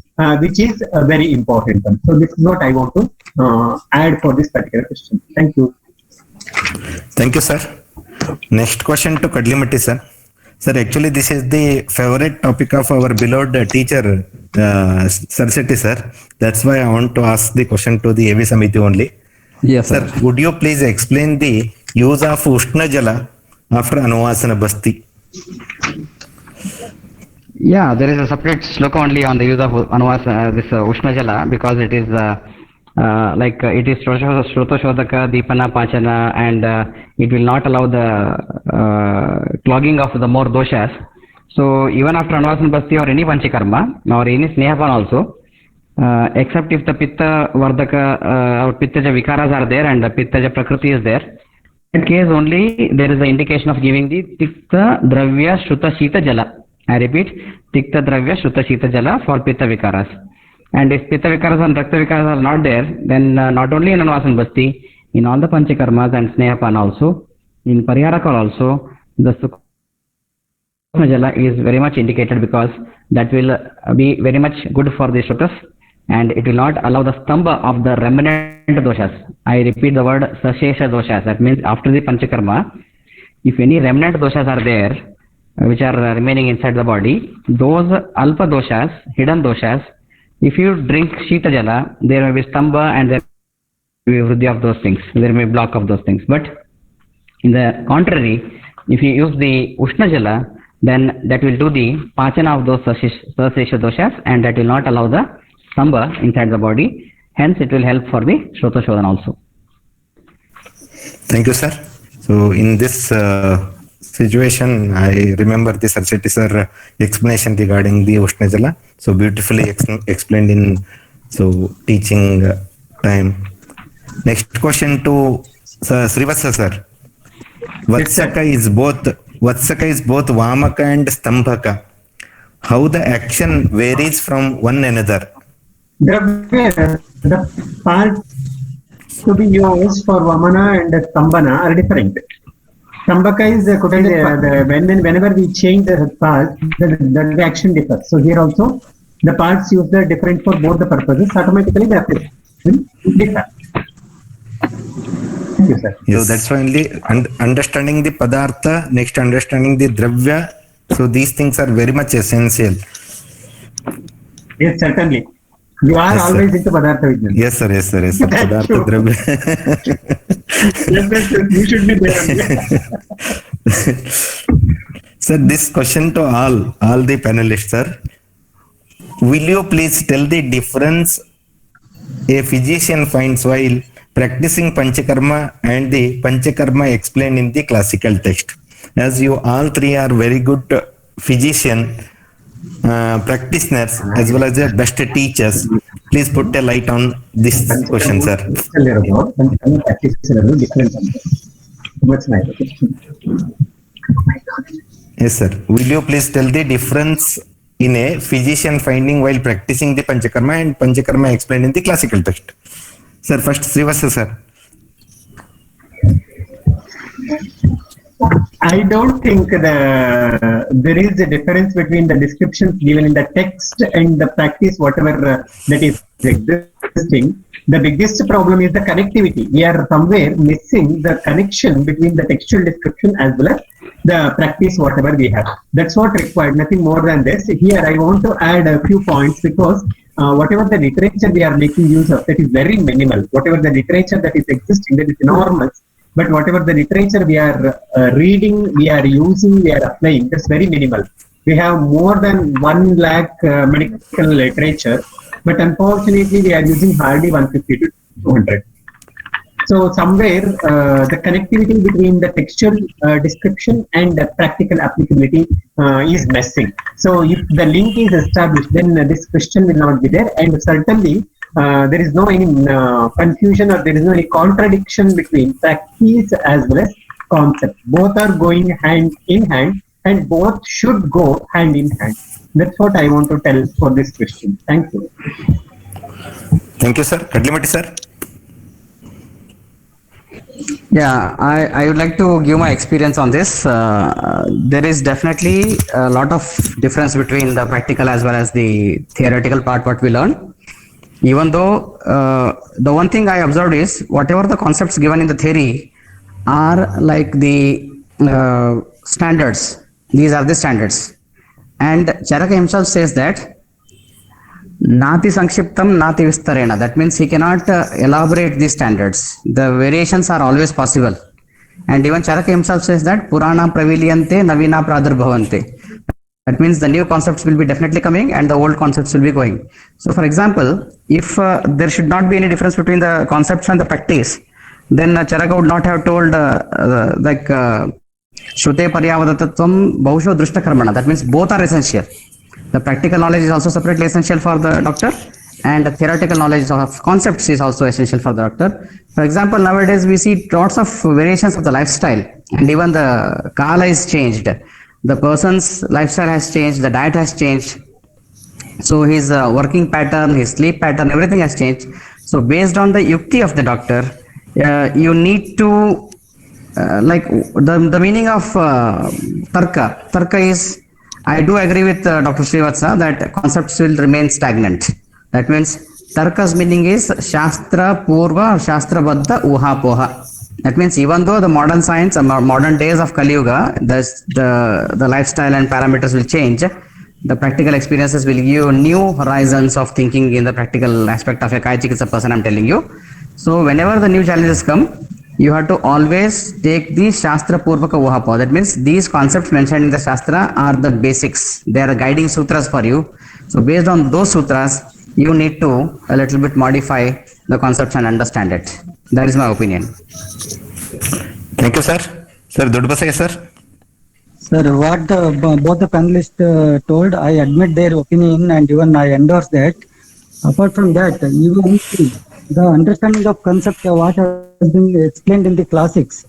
which is a very important one. So this is what I want to add for this particular question. Thank you. Thank you, sir. Next question to Kadlimatti, sir. Sir, actually this is the favorite topic of our beloved teacher, Saraswati, sir. That's why I want to ask the question to the AV Samiti only. Yes, Sir, would you please explain the use of Ushna Jala after Anuvasana Basti? Yeah, there is a separate sloka only on the use of this Ushna Jala, because it is it is Shruta Shodhaka, Deepana, Pachana, and it will not allow the clogging of the more doshas. So even after Anuvasana Basti or any Panchakarma or any Snehapan also, except if the Pitta Vardaka or Pittaja Vikaras are there and the Pittaja Prakriti is there, in that case only there is the indication of giving the Tikta Dravya Shruta Shita Jala. I repeat, Tikta Dravya Shruta Shita Jala for Pitta Vikaras. And if Pitta Vikaras and Rakta Vikaras are not there, then not only in Anuvasana Basti, in all the Panchakarmas and Snehapan also, in Pariharakal also, the Sukma Jala is very much indicated, because that will be very much good for the Shrutas, and it will not allow the stamba of the remnant doshas. I repeat the word Sashesha doshas. That means after the Panchakarma, if any remnant doshas are there, which are remaining inside the body, those alpa doshas, hidden doshas, if you drink Shita Jala, there may be stamba and there may be vriddhi of those things. There may be block of those things. But in the contrary, if you use the Ushna Jala, then that will do the pachana of those Sasesha doshas, and that will not allow the stamba inside the body. Hence, it will help for the Shrota Shodhana also. Thank you, sir. So in this situation, I remember the Sarcheti sir explanation regarding the Ushna Jala. So beautifully explained in teaching time. Next question to Srivatsa sir. Vatsaka is both Vamaka and Stambhaka. How the action varies from one another? The parts to be used for Vamana and Stambhana are different. Stambhaka is whenever we change the parts, the action differs. So here also, the parts used are different for both the purposes. Automatically, the application differ. Thank you, sir. Yes. So that's why only understanding the Padartha, next understanding the Dravya. So these things are very much essential. Yes, certainly. You are Yes, always sir. into Padartha Vijnana. Yes, sir. Yes, sir. Yes, sir. That's Padartha true. Dravya. Yes, you should be there. Sir, this question to all the panelists, sir. Will you please tell the difference a physician finds while practicing Panchakarma and the Panchakarma explained in the classical text? As you all three are very good physician practitioners as well as the best teachers, please put a light on this question, sir. Yes, sir. Will you please tell the difference in a physician finding while practicing the Panchakarma and Panchakarma explained in the classical text? Sir, first Srivastava sir. I don't think there is a difference between the descriptions given in the text and the practice, whatever that is existing. The biggest problem is the connectivity. We are somewhere missing the connection between the textual description as well as the practice, whatever we have. That's what required, nothing more than this. Here, I want to add a few points, because whatever the literature we are making use of, that is very minimal. Whatever the literature that is existing, that is enormous. But whatever the literature we are reading, we are using, we are applying, that's very minimal. We have more than 1 lakh medical literature, but unfortunately we are using hardly 150 to 200. So somewhere the connectivity between the textual description and the practical applicability is missing. So if the link is established, then this question will not be there, and certainly there is no any confusion, or there is no any contradiction between practice as well as concept. Both are going hand in hand, and both should go hand in hand. That's what I want to tell for this question. Thank you. Thank you, sir. Kadlimati sir. Yeah, I would like to give my experience on this. There is definitely a lot of difference between the practical as well as the theoretical part what we learn. Even though the one thing I observed is whatever the concepts given in the theory are like the standards. These are the standards. And Charaka himself says that Nati Sankshiptam Nati Vistarena. That means he cannot elaborate these standards. The variations are always possible. And even Charaka himself says that Purana Pravilyante Navina Pradurbhavante. That means the new concepts will be definitely coming and the old concepts will be going. So, for example, if there should not be any difference between the concepts and the practice, then Charaka would not have told Shrute Paryavadatatvam Bahusho Drushta Karmana. That means both are essential. The practical knowledge is also separately essential for the doctor, and the theoretical knowledge of concepts is also essential for the doctor. For example, nowadays we see lots of variations of the lifestyle, and even the kala is changed. The person's lifestyle has changed, the diet has changed. So his working pattern, his sleep pattern, everything has changed. So based on the yukti of the doctor, you need to the meaning of tarka. Tarka is, I do agree with Dr. Srivatsa that concepts will remain stagnant. That means tarka's meaning is Shastra Purva or Shastra Baddha Uha Poha. That means even though the modern science, modern days of Kali Yuga, the lifestyle and parameters will change, the practical experiences will give you new horizons of thinking in the practical aspect of a Kaya Chikitsa person, I'm telling you. So whenever the new challenges come, you have to always take the Shastra Purvaka Uhapo. That means these concepts mentioned in the Shastra are the basics. They are the guiding sutras for you. So based on those sutras, you need to a little bit modify the concepts and understand it. That is my opinion. Thank you, sir. Sir, Dodbasaya, sir. Sir, what both the panelists told, I admit their opinion and even I endorse that. Apart from that, even the understanding of concept, what has been explained in the classics.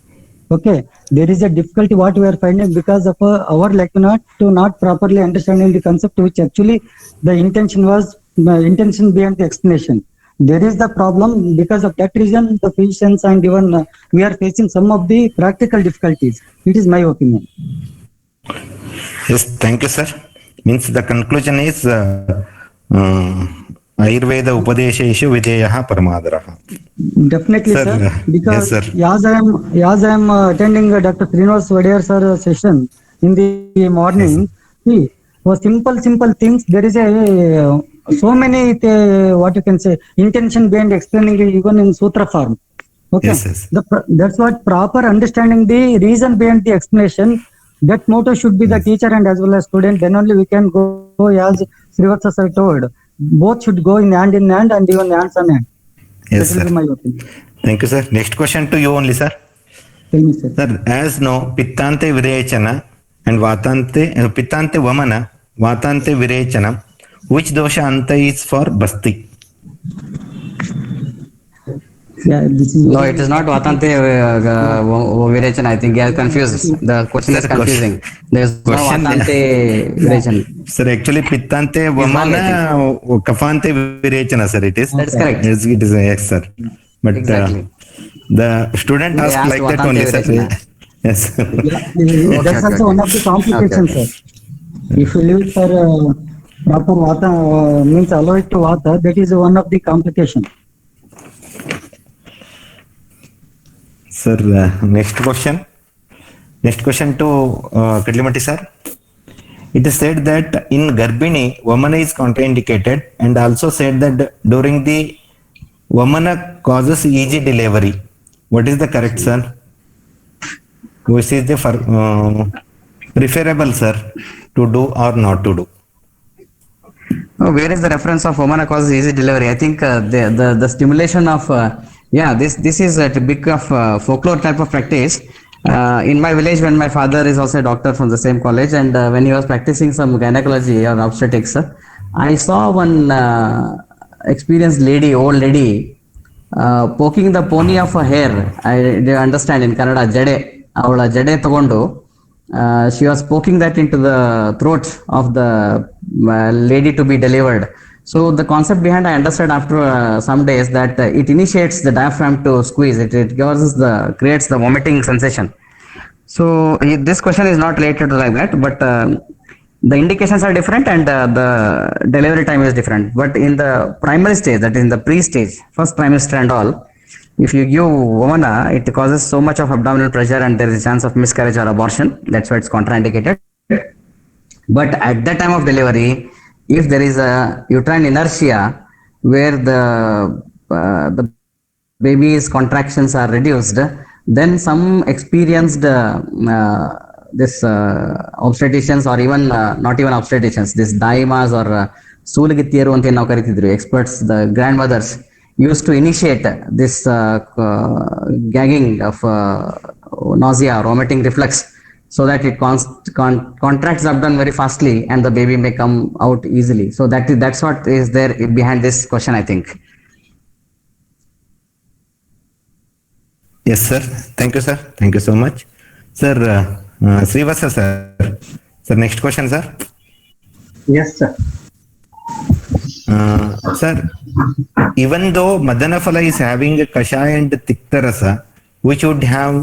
Okay, there is a difficulty what we are finding because of our lack to not properly understanding the concept, which actually the intention behind the explanation. There is the problem. Because of that reason, the physicians and even we are facing some of the practical difficulties. It is my opinion. Yes, thank you, sir. Means the conclusion is Ayurveda Upadesheshu Videyaha Paramadaraha. Definitely, sir. Because yes, sir. as I am attending Dr. Srinivas Vadiyar sir session in the morning, see, for simple things, there is a so many what you can say intention behind explaining it even in sutra form. Okay, Yes. that's what proper understanding the reason behind the explanation. That motto should be the teacher and as well as student. Then only we can go as Srivatsa sir told. Both should go in hand and even hands on hand. Yes, that will sir. be my opinion. Thank you, sir. Next question to you only, sir. Tell me, sir. Sir, as no Pittante Virechana and Vatante, Pittante Vamana, Vatante Virechana, which dosha anta is for Basti? Yeah, this is No, it is not Vatante Virechana. I think you are confused. The question is confusing. There is no Question- Vatante Virechana. Sir, actually Pittante wrong, Vamana, Kafante Virechana, sir, it is. That's correct. It is, yes, sir. But Exactly. the student They asked asked like that Vatante only, sir. Virechana. Yes. Yeah, that's also one of the complications, Okay. sir. If you leave it for proper vata, means allow it to vata, that is one of the complications. Sir, next question. Next question to Kadlimati sir. It is said that in Garbhini, Vamana is contraindicated, and also said that during the Vamana causes easy delivery. What is the correct, sir? Which is the preferable, sir, to do or not to do? Oh, where is the reference of woman causes easy delivery? I think the stimulation of this is a big of folklore type of practice. In my village, when my father is also a doctor from the same college, and when he was practicing some gynecology or obstetrics, I saw one experienced lady, old lady, poking the pony of her hair. I do understand in Kannada, jade. Avula jade tagondu. She was poking that into the throat of the lady to be delivered. So the concept behind I understood after some days that it initiates the diaphragm to squeeze. It creates the vomiting sensation. So this question is not related to like that, but the indications are different and the delivery time is different. But in the primary stage, that is in the pre-stage, first trimester and all, if you give Vamana, it causes so much of abdominal pressure and there is a chance of miscarriage or abortion. That's why it's contraindicated. But at that time of delivery, if there is a uterine inertia where the baby's contractions are reduced, then some experienced this obstetricians or even not even obstetricians, this daimas or ಸೂಲಗಿತ್ತಿಯರು ಅಂತ ನಾವು ಕರಿತಿದ್ರು, experts, the grandmothers used to initiate this gagging of nausea or vomiting reflex, so that it contracts the abdomen very fastly and the baby may come out easily. So that's what is there behind this question, I think. Yes, sir. Thank you, sir. Thank you so much. Sir, Srivastava, sir. Sir, next question, sir. Yes, sir. Sir, even though Madanaphala is having a Kashaya and Tiktarasa, which would have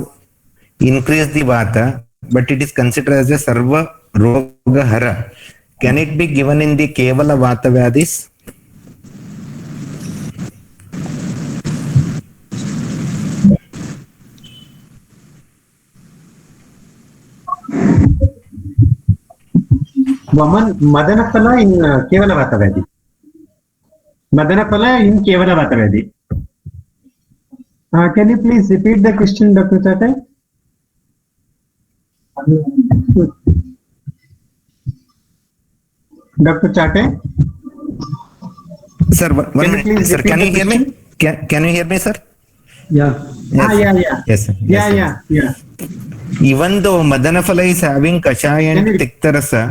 increased the Vata, but it is considered as a Sarva Roga Hara, can it be given in the Kevala Vata Vyadis? Madanaphala in Kevala Vata Vyadi. Madanaphala in Kevala Vata Vyadi. Can you please repeat the question, Dr. Chate? Dr. Chate? Sir, one minute. Sir, can you hear me? Can you hear me, sir? Yeah. Yes. Yeah. Yes, sir. Yes, sir. Yeah. Even though Madanaphala is having Kashaya and Tiktarasa,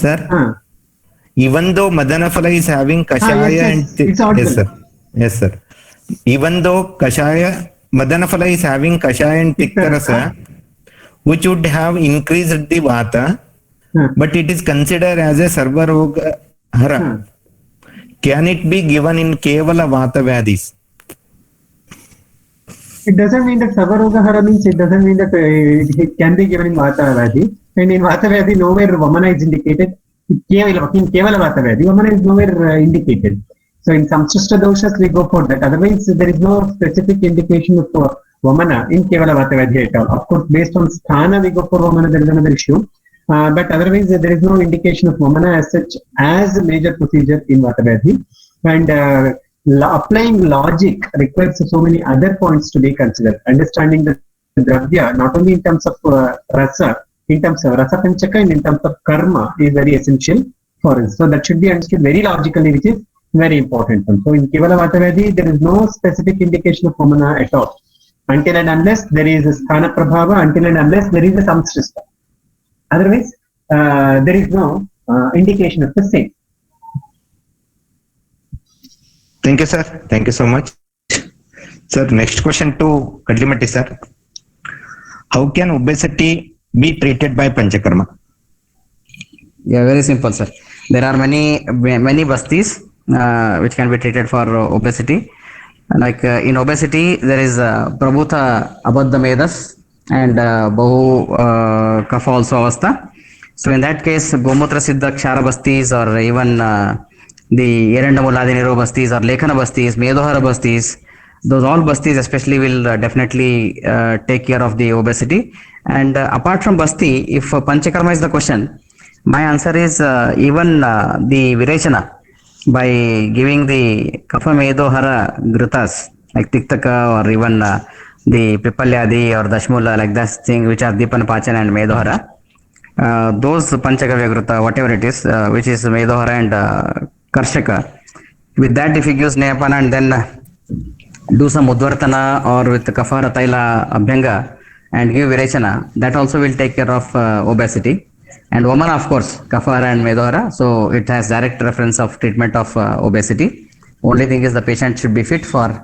sir, even though Madanaphala is having Kashaya yes, and it's audible. Yes, sir. Even though Madanaphala is having Kashaya and Tiktarasa, which would have increased the Vata, but it is considered as a Sarvaroga Hara. Can it be given in Kevala Vata Vyadis? It doesn't mean that Sarvaroga Hara means it doesn't mean that it can be given in Vata Vyadi. And in Vata Vyadi, nowhere Vamana is indicated. In Kevala Vata Vyadi, Vamana is nowhere indicated. So in Samsrishta doshas, we go for that. Otherwise, there is no specific indication of Vamana in Kevala Vata Vyadi at all. Of course, based on Sthana, we go for Vamana, there is another issue. But otherwise, there is no indication of Vamana as such as a major procedure in Vata Vyadi. And applying logic requires so many other points to be considered. Understanding the Dravya, not only in terms of Rasa, in terms of Rasa Panchaka and in terms of Karma is very essential for us. So that should be understood very logically, which is very important. So in Kevala Vata Vyadi, there is no specific indication of Vamana at all. Until and unless there is a Sthana Prabhava, until and unless there is a Samsrishta. Otherwise, there is no indication of the same. Thank you, sir. Thank you so much. Sir, next question to Kadlimatti, sir. How can obesity be treated by Panchakarma? Yeah, very simple, sir. There are many bastis which can be treated for obesity. Like in obesity, there is Prabhuta Abadha Medas and Bahu Kapha also Avastha. So in that case, Gomutra Siddha Kshara bastis or even the Erandamuladi Niro bastis or Lekhana bastis, Medohara bastis, those all bastis especially will definitely take care of the obesity. And apart from basti, if Panchakarma is the question, my answer is even the Virechana, by giving the Kapha Medohara Grutas like Tiktaka or even the Pipalyadi or Dashmula, like that thing which are Dipan Pachan and Medohara, those Panchagavya Gruta, whatever it is, which is Medohara and Karshaka, with that if he gives Neyapana and then do some Udvartana or with Kafara Taila Abhyanga and give Virechana, that also will take care of obesity. And Vamana, of course, Kafara and Medohara, so it has direct reference of treatment of obesity. Only thing is the patient should be fit for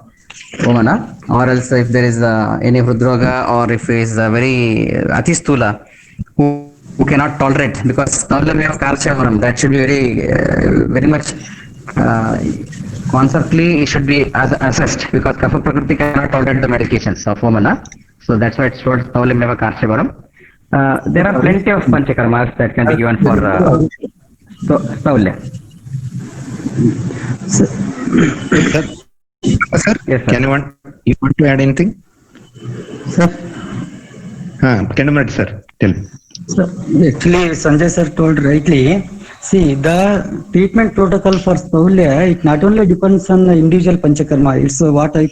Vamana, or else if there is any Hridroga or if he is very Atistula who cannot tolerate, because Taulameva Karchavaram, that should be very much conceptually it should be assessed, because Kapha Prakriti cannot tolerate the medications of Vamana. So that's why it's called Taulameva Karchavaram. There are plenty of Panchakarmas that can be given for Taulya. Sir, Yes, sir. can you want to add anything? Sir, Sir, tell me. so actually Sanjay sir told rightly, See, the treatment protocol for Staulya, it not only depends on the individual Panchakarma, it's what I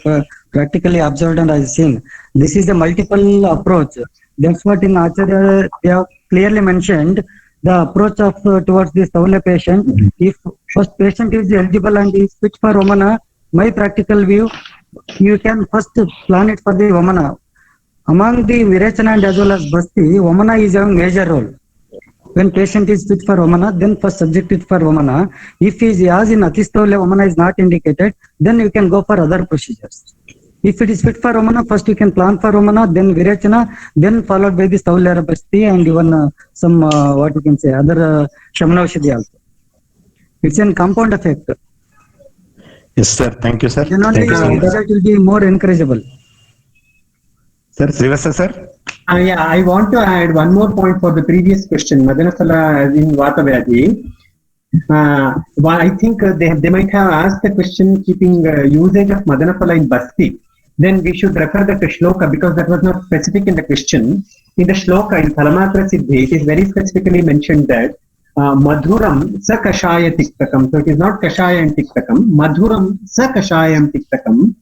practically observed and I've seen. This is a multiple approach. That's what in Acharya they have clearly mentioned the approach of towards the Staulya patient. If first patient is eligible and is fit for Vamana, my practical view, you can first plan it for the Vamana. Among the Virechana and as well as Basti, Vamana is having major role. When patient is fit for Vamana, then first subject it for Vamana. If he is as in Atisthaulya, Vamana is not indicated, then you can go for other procedures. If it is fit for Vamana, first you can plan for Vamana, then Virechana, then followed by the Staulya Basti and even some, what you can say, other Shamanaushadhi also. It's a compound effect. Yes, sir. Thank you, sir. Then only Thank you so much. result will be more encourageable. Sir, Srivastava sir. Yeah, I want to add one more point for the previous question. Madanaphala in Vatavyadhi. I think they might have asked the question keeping usage of Madanaphala in Basti. Then we should refer that to Shloka because that was not specific in the question. In the Shloka in Phalamatra Siddhi, it is very specifically mentioned that Madhuram sa kashaya tiktakam. So it is not kashaya and tiktakam. Madhuram sa kashayam tiktakam.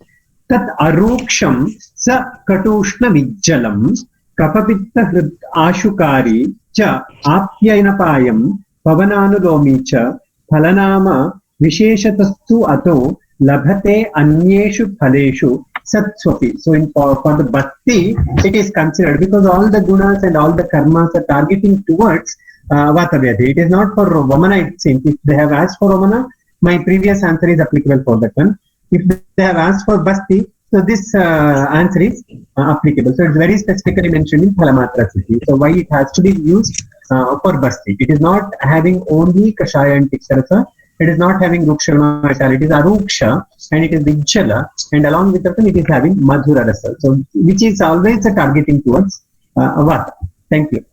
Tat aruksham sa katushna vijjalam. Kapapitta hrid ashukari cha apyainapayam pavananulomi cha phalanama visheshatastu ato labhate anyeshu phaleshu satswapi. So for the bhakti, it is considered because all the gunas and all the karmas are targeting towards Vatavyadhi. It is not for Vamana, it seems. If they have asked for Vamana, my previous answer is applicable for that one. If they have asked for Basti, so this answer is applicable. So it's very specifically mentioned in Phalamatra Siddhi. So why it has to be used for Basti? It is not having only Kashaya and Tiksarasa. It is not having Rukshana at all. It is Aruksha and it is Vijjala, and along with that it is having Madhura Rasa. So which is always targeting towards Vata. Thank you.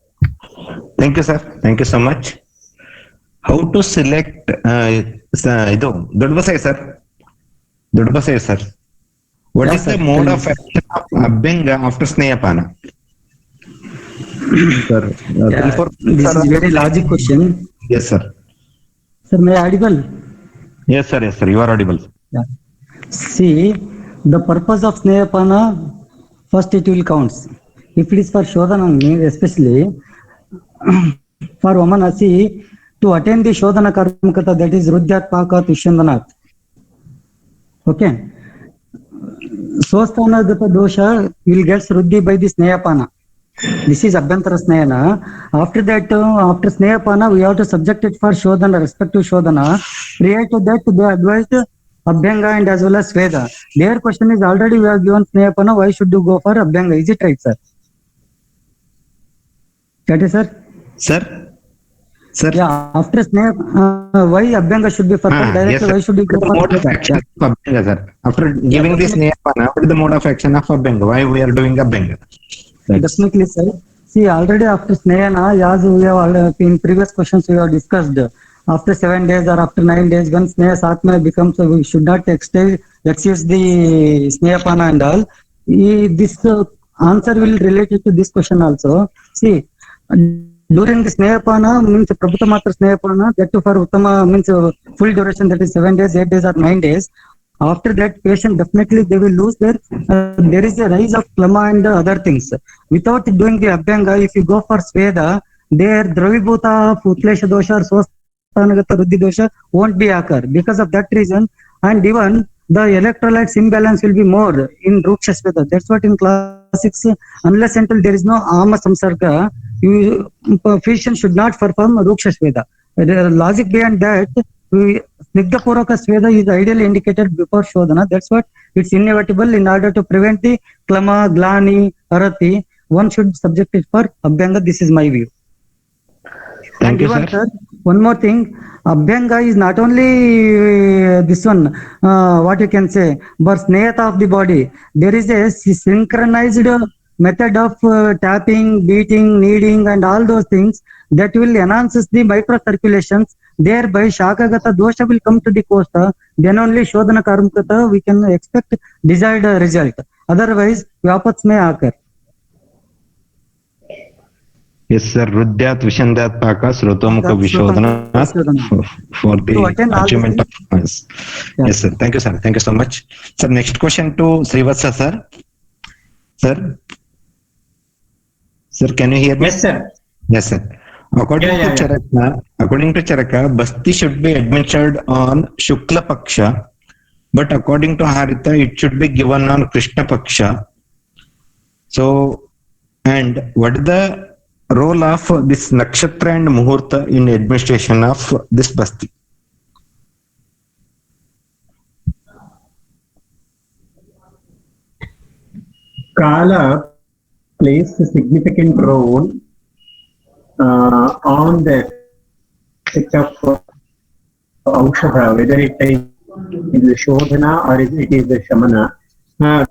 Thank you, sir. Thank you so much. How to select ಇದು ದೊಡ್ಡಬಸಯ್ಯ sir? ದೊಡ್ಡಬಸಯ್ಯ sir. What Yeah, is sir. the mode of action of Abhyanga after Snehapana? Sir, This is very logic question. Yes, sir. Sir, may I audible? Yes, sir. Yes, sir. You are audible. Yeah. See, the purpose of Snehapana, first it will counts. If it is for Shodhana, especially for Vamana, see, to attain the Shodhana Karmakata, that is Rudyat Pakat Vishandanat. Okay. Swasthana Gata Dosha will get Ruddhi by the Snehapana. This is Abhyantara Snehana. After that, after Snehapana, we have to subject it for Shodhana, respective Shodhana. Prior to that, they advised Abhyanga and as well as Sveda. Their question is already we have given Snehapana, why should you go for Abhyanga? Is it right, sir? That is, sir? Sir? Sir? Yeah, after why Abhyanga should be performed directly, yes, sir. why should you go The for mode of action of Abhyanga, sir. After giving this Snehapana, what is the mode of action of Abhyanga? Why we are doing Abhyanga? Definitely, sir. See, already after Snehana, as we have in previous questions we have discussed, after 7 days or after 9 days, when Sneha Satma becomes, we should not excuse the Snehapana and all. This answer will relate to this question also. See, during the Snehapana, means Prabhuta Matra Snehapana, that too for Uttama means full duration, that is 7 days, 8 days or 9 days. After that, patient definitely they will lose their, there is a rise of Klama and other things. Without doing the Abhyanga, if you go for Sveda, their Dravibhuta, Utlesha Dosha or Swasthanagata Ruddhi Dosha won't be occur. Because of that reason, and even the electrolytes imbalance will be more in Ruksha Sveda. That's what in classics, unless until there is no Ama Samsarga, physician should not perform Ruksha Sveda. The logic behind that, Snigdha Puraka Sveda is ideally indicated before Shodhana. That's what it's inevitable. In order to prevent the Klama, Glani, Arati, one should subject it for Abhyanga. This is my view. Thank you, sir. One more thing, Abhyanga is not only this one, what you can say, but Snehata of the body. There is a synchronized method of tapping, beating, kneading and all those things that will enhance the microcirculations. Thereby Shakagata dosha will come to the costa. Then only Shodhana Karmakata we can expect desired result. Otherwise, Vyapats may occur. Yes, sir. Rudyat Vishandat Paka Srutomukha Vishodhanat for the To attend all achievement these of yes. Yes, sir. Thank you, sir. Thank you so much. Sir, next question to Srivatsa, sir. Sir. Sir, can you hear me? Yes, sir. Yes, sir. According Yeah. to Charaka, Basti should be administered on Shukla Paksha, but according to Harita, it should be given on Krishna Paksha. So, and what is the role of this Nakshatra and Muhurta in administration of this Basti? Kala plays a significant role on the effect of Aushadha, whether it is the Shodhana or it is the Shamana.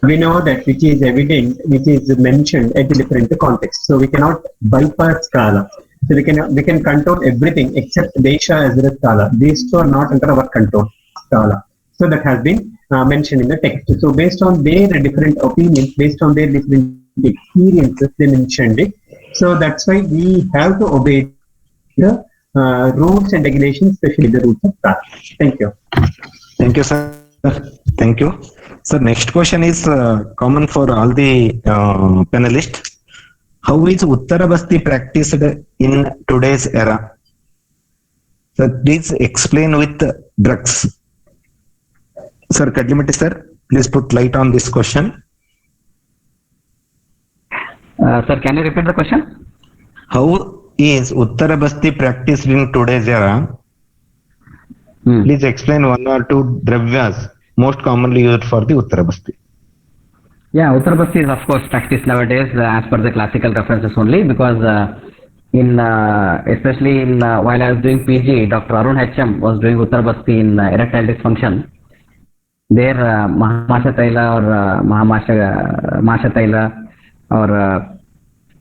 We know that which is evident, which is mentioned at different contexts. So we cannot bypass Kala. So we can control everything except Desha as well as Kala. These two are not under our control. Kala. So that has been mentioned in the text. So based on their different opinions, based on their different experiences, they mentioned it. So that's why we have to obey the rules and regulations, especially the rules of Kala. Thank you. Thank you, sir. Thank you. So next question is common for all the panelists. How is Uttara Basti practiced in today's era? So please explain with drugs. Sir Kadlimati sir, please put light on this question. Sir, can you repeat the question? How is Uttara Basti practiced in today's era? Please explain one or two dravyas most commonly used for the Uttara Basti. Yeah, Uttara Basti is of course practiced nowadays as per the classical references only, because especially while I was doing PG, Dr. Arun H.M. was doing Uttara Basti in erectile dysfunction. There Mahamasha Taila or Masha Taila or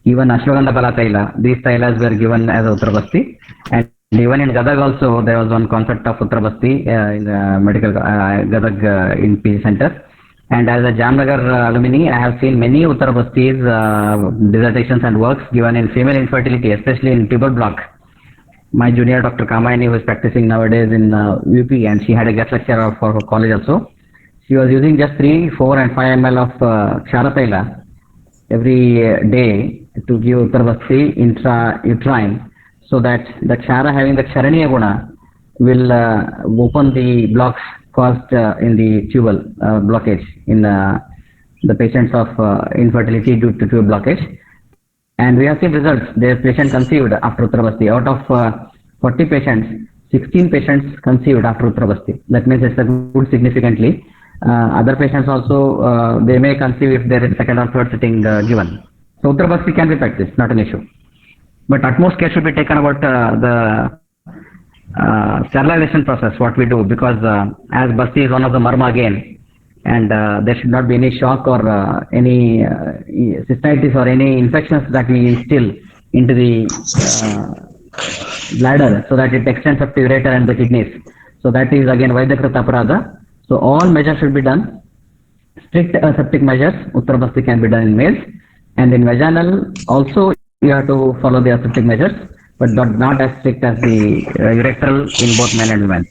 even Ashwagandha Bala Taila, these Tailas were given as Uttara Basti. And even in Gadag also, there was one concept of Uttara Basti in medical Gadag in PG Center. And as a Jamnagar alumni, I have seen many Uttara Bastis, dissertations and works given in female infertility, especially in Tibet block. My junior Dr. Kamayani, who is practicing nowadays in UP, and she had a guest lecturer for her college also. She was using just 3, 4 and 5 ml of Kshara Taila every day to give Uttara Basti intrauterine, so that the Kshara having the Ksharaniya Guna will open the blocks caused in the tubal blockage in the patients of infertility due to tubal blockage. And we have seen results. The patient conceived after Uttara Basti. Out of 40 patients, 16 patients conceived after Uttara Basti. That means it's a good significantly. Other patients also, they may conceive if there is second or third sitting given. So Uttara Basti can be practiced, not an issue. But utmost care should be taken about the sterilization process, what we do, because as Basti is one of the marma again, and there should not be any shock or any cystitis or any infections that we instill into the bladder, so that it extends up to ureter and the kidneys. So that is again Vaidyakrita Aparadha. So all measures should be done. Strict aseptic measures, Uttara Basti can be done in males, and in vaginal also you have to follow the aseptic measures, but not as strict as the urethral in both men and women.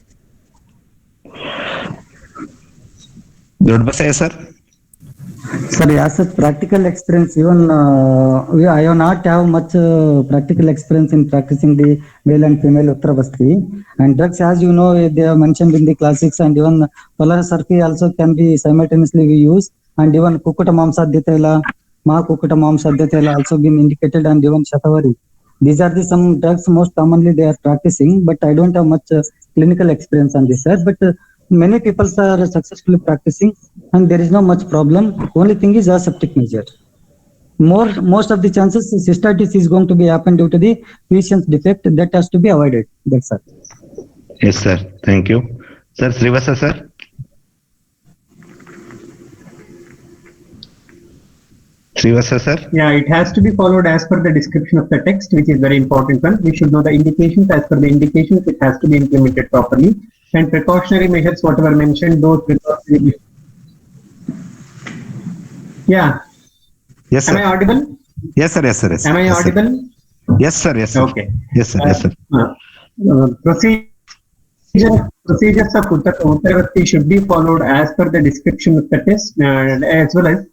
Dodbasaya sir. Sir, as such practical experience, even I have not have much practical experience in practicing the male and female Uttara Basti. And drugs, as you know, they are mentioned in the classics, and even Polarsurfi also can be simultaneously we use, and even Kukuta Mamsadhyatela, Kukuta Mamsadhyatela also been indicated, and even Shatavari. These are the some drugs most commonly they are practicing, but I don't have much clinical experience on this, sir. But many people are successfully practicing, and there is no much problem. Only thing is aseptic measure. Most of the chances cystitis is going to be happen due to the patient's defect, that has to be avoided. That's all. Yes, sir. Thank you. Sir Srivasa sir. Srivasa sir. Yeah, it has to be followed as per the description of the text, which is very important one. We should know the indications. As per the indications, it has to be implemented properly. And precautionary measures, whatever mentioned, those precautionary. Yeah. Yes, sir. Am I audible? Yes, sir. Yes, sir. Yes, sir. Am I Yes, sir. audible? Yes, sir. Yes, sir. Okay. Yes, sir. Yes, sir. Procedures of Uttarvasti should be followed as per the description of the test, as well as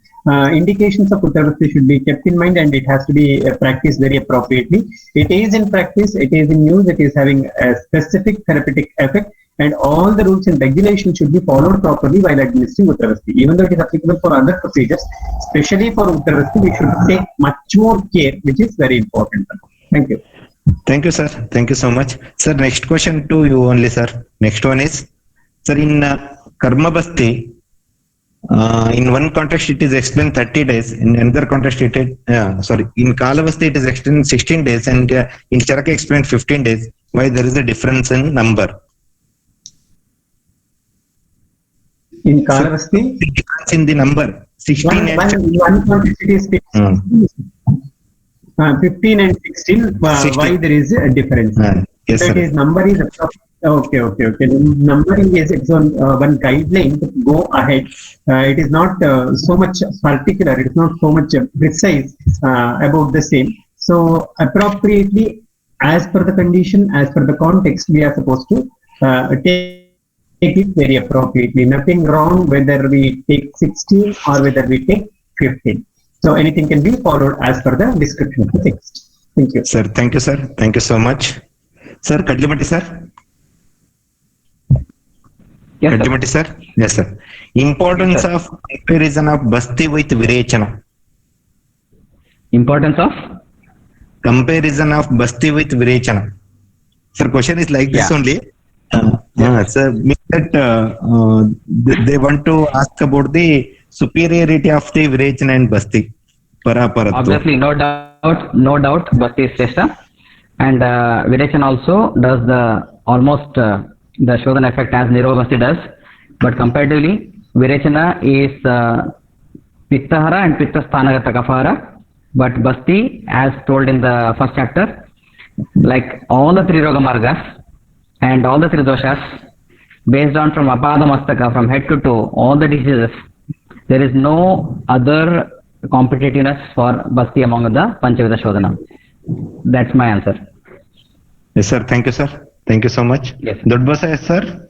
indications of Uttarvasti should be kept in mind, and it has to be practiced very appropriately. It is in practice, it is in use, it is having a specific therapeutic effect, and all the rules and regulations should be followed properly while administering Uttarvasti. Even though it is applicable for other procedures, especially for Uttarvasti, we should take much more care, which is very important. Thank you. Thank you, sir. Thank you so much. Sir, next question to you only, sir. Next one is, sir, in Karma Basti, in one context it is explained 30 days, in another context it is, in Kalavasti it is explained 16 days, and in Charaka explained 15 days. Why there is a difference in number? In Kalavasti, The difference in the number, 16 and one context it is 15 and 16. 16. Why there is a difference? Yes, So sir. it is number is okay. The numbering is one guideline to go ahead. It is not so much particular. It is not so much precise about the same. So appropriately, as per the condition, as per the context, we are supposed to take it very appropriately. Nothing wrong whether we take 16 or whether we take 15. So anything can be followed as per the description of the text. Thank you. Sir, thank you, sir. Thank you so much. Sir, Kadlimati, sir. Yes, sir. Kadlimati, sir. Yes, sir. Importance of comparison of Basti with Virechana. Importance of? Comparison of Basti with Virechana. Sir, question is like this Yeah. only. Sir, means that they want to ask about the superiority of the Virechana and Basti. Paraparatva. Obviously, no doubt, Basti is Shrestha. And Virechana also does the almost the Shodhana effect as Nirova Basti does. But comparatively, Virechana is Pittahara and Pittasthanagatha Kafahara. But Basti, as told in the first chapter, like all the three Roga Margas and all the three doshas, based on from Apada Mastaka, from head to toe, all the diseases, there is no other competitiveness for Basti among the Panchavida Shodhana. That's my answer. Yes, sir. Thank you, sir. Thank you so much. Yes. Dodbasa, yes, sir.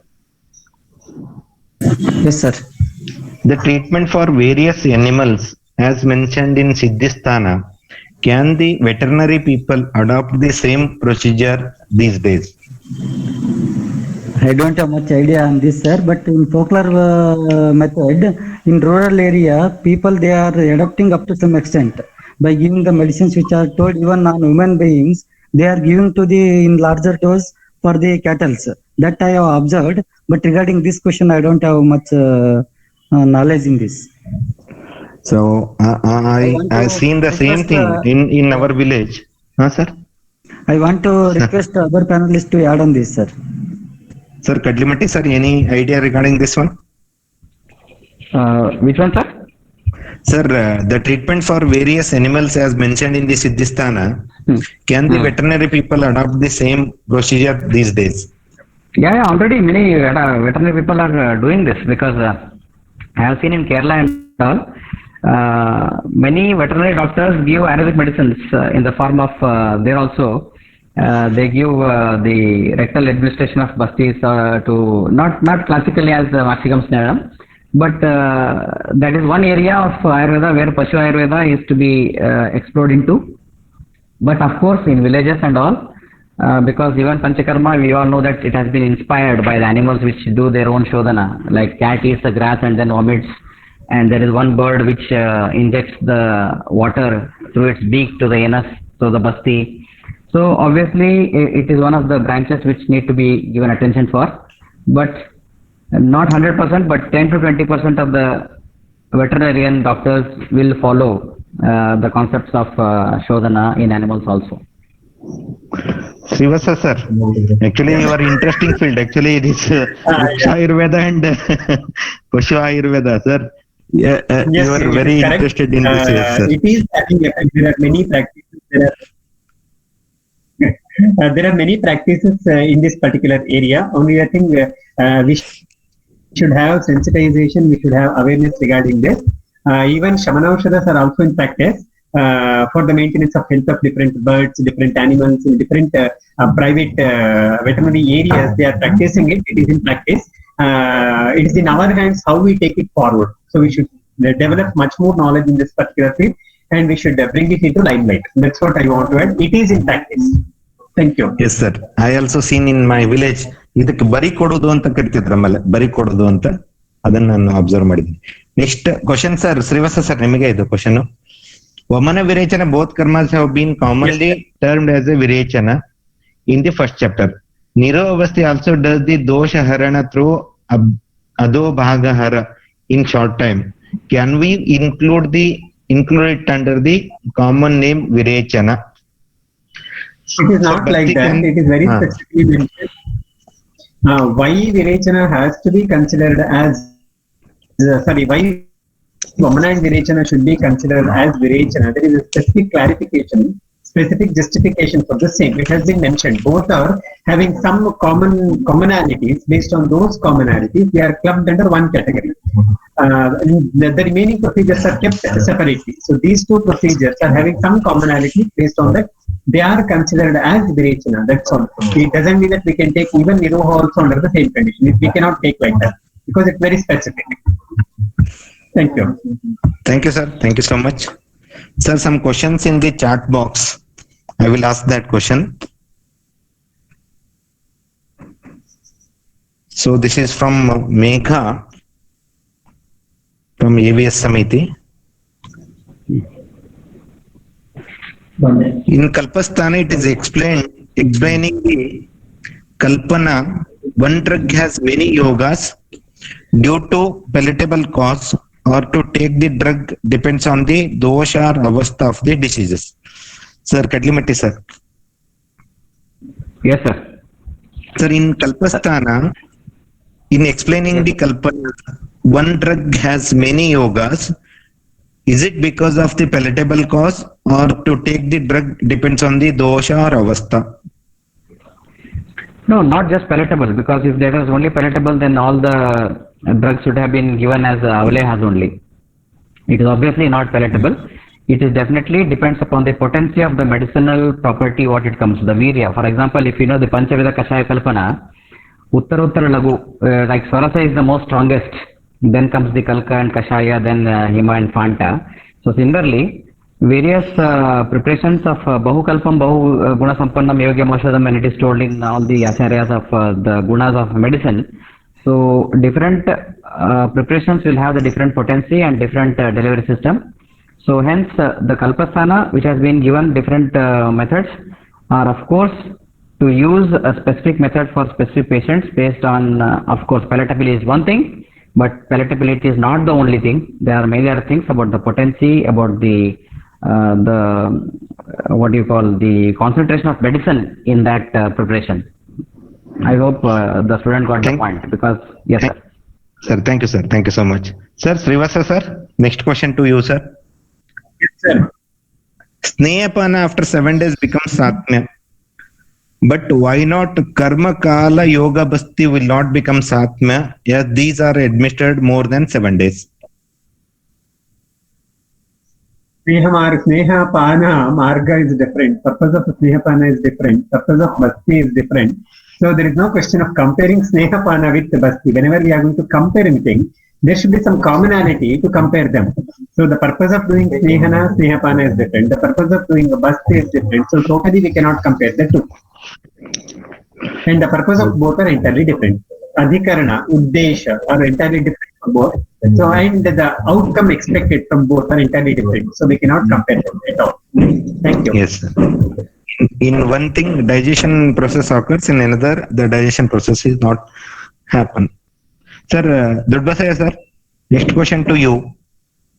Yes, sir. The treatment for various animals, as mentioned in Siddhisthana, can the veterinary people adopt the same procedure these days? I don't have much idea on this, sir, but in folklore method, in rural area, people, they are adopting up to some extent by giving the medicines which are told even on human beings, they are giving to the in larger dose for the cattle. That I have observed, but regarding this question, I don't have much knowledge in this. So I've seen the same thing in our village. Sir? I want to request other panelists to add on this, sir. Sir, Kadlimati, sir, any idea regarding this one? Which one, sir? Sir, the treatment for various animals as mentioned in the Siddhisthana, can the veterinary people adopt the same procedure these days? Yeah, already many veterinary people are doing this because I have seen in Kerala and all, many veterinary doctors give Ayurvedic medicines in the form of, there also, they give the rectal administration of Bastis to, not classically as Maximum Snedam, but that is one area of Ayurveda where Pashu Ayurveda is to be explored into. But of course, in villages and all, because even Panchakarma, we all know that it has been inspired by the animals which do their own Shodhana, like cat eats the grass and then vomits, and there is one bird which injects the water through its beak to the anus, so the Basti. So obviously, it is one of the branches which need to be given attention for, but not 100%, but 10 to 20% of the veterinarian doctors will follow the concepts of Shodhana in animals also. Srivasa, sir, actually you are interesting field. Actually, it is Ayurveda and Pashu Ayurveda, sir. Yes, you are very correct. interested in this, yes, sir. It is having effect. There are many practices. There are many practices in this particular area. Only I think we should have sensitization. We should have awareness regarding this. Even Shamanaukshadas are also in practice. for the maintenance of health of different birds, different animals, in different private veterinary areas. They are practicing it. It is in practice. It is in our hands how we take it forward. So we should develop much more knowledge in this particular field, and we should bring it into limelight. That's what I want to add. It is in practice. Thank you. Yes sir, I also seen in my village. ಇದಕ್ಕೆ ಬರಿ ಕೊಡೋದು ಅಂತ ಕರಿತಿದ್ರು, ಆಮೇಲೆ ಬರಿ ಕೊಡೋದು ಅಂತ, ಅದನ್ನ ನಾನು ಅಬ್ಸರ್ವ್ ಮಾಡಿದ್ದೀನಿ. Next question sir, Shrivasa sir, ನಿಮಗೆ ಇದು ಕ್ವಶನ್. ವಮನ ವಿರೇಚನ both karmas have been commonly termed as a ವಿರೇಚನ ಇನ್ ದಿ ಫಸ್ಟ್ ಚಾಪ್ಟರ್. ನಿರೋ ಅವಸ್ಥೆ ಆಲ್ಸೋ ಡಸ್ ದಿ ದೋಷ ಹರಣ ಥ್ರೂ ಅಧೋ ಭಾಗ ಹರ in short time. Can we include it under the common name virechana? It is not like that. It is very specifically mentioned. Why virechana has to be considered as why Vamana and virechana should be considered as virechana. There is a specific clarification, specific justification for the same. It has been mentioned. Both are having some commonalities. Based on those commonalities, they are clubbed under one category. The remaining procedures are kept separately. So these two procedures are having some commonality. Based on that, they are considered as virechana. That's all. It doesn't mean that we can take even Niroha also under the same condition. We cannot take like that because it's very specific. Thank you. Thank you, sir. Thank you so much. Sir, some questions in the chat box. I will ask that question. So this is from Megha from AVS Samiti. In Kalpasthana, it is explaining the Kalpana. One drug has many yogas due to palatable cause, or to take the drug depends on the dosha or avastha of the diseases. Sir, Kadlimatti sir. Yes, sir. Sir, in Kalpasthana, in explaining the Kalpana, one drug has many yogas. Is it because of the palatable cause, or to take the drug depends on the dosha or avastha? No, not just palatable, because if there was only palatable, then all the drugs should have been given as Avale has only. It is obviously not palatable. It is definitely depends upon the potency of the medicinal property, what it comes to the virya. For example, if you know the Panchavida Kashaya Kalpana, Uttara Lagu, like Swarasa is the most strongest, then comes the Kalka and Kashaya, then Hima and Fanta. So similarly, various preparations of Bahukalpam, Bahu Guna Sampannam, Yogya Moshadam, and it is told in all the acharyas of the gunas of medicine. So different preparations will have the different potency and different delivery system. So hence the Kalpasthana, which has been given different methods, are of course to use a specific method for specific patients based on, of course, palatability is one thing, but palatability is not the only thing. There are many other things about the potency, about the what do you call, the concentration of medicine in that preparation. I hope the student got the point, because yes sir. Sir, thank you sir. Thank you so much. Sir, Srivasa sir, next question to you sir. Yes, sir. Snehapana after 7 days becomes Satmya. But why not Karma Kala Yoga Basti will not become Satmya? Yes, these are administered more than 7 days. Snehapana marga is different. Purpose of Snehapana is different. Purpose of Basti is different. So there is no question of comparing Snehapana with Basti. Whenever we are going to compare anything, there should be some commonality to compare them. So the purpose of doing Snehapana is different. The purpose of doing Basti is different. So totally we cannot compare the two. And the purpose of both are entirely different. Adhikarana, Uddesha are entirely different from both. So and the outcome expected from both are entirely different. So we cannot compare them at all. Thank you. Yes sir. In one thing, digestion process occurs, in another, the digestion process is not happen. Sir, Dudbasaya sir, next question to you.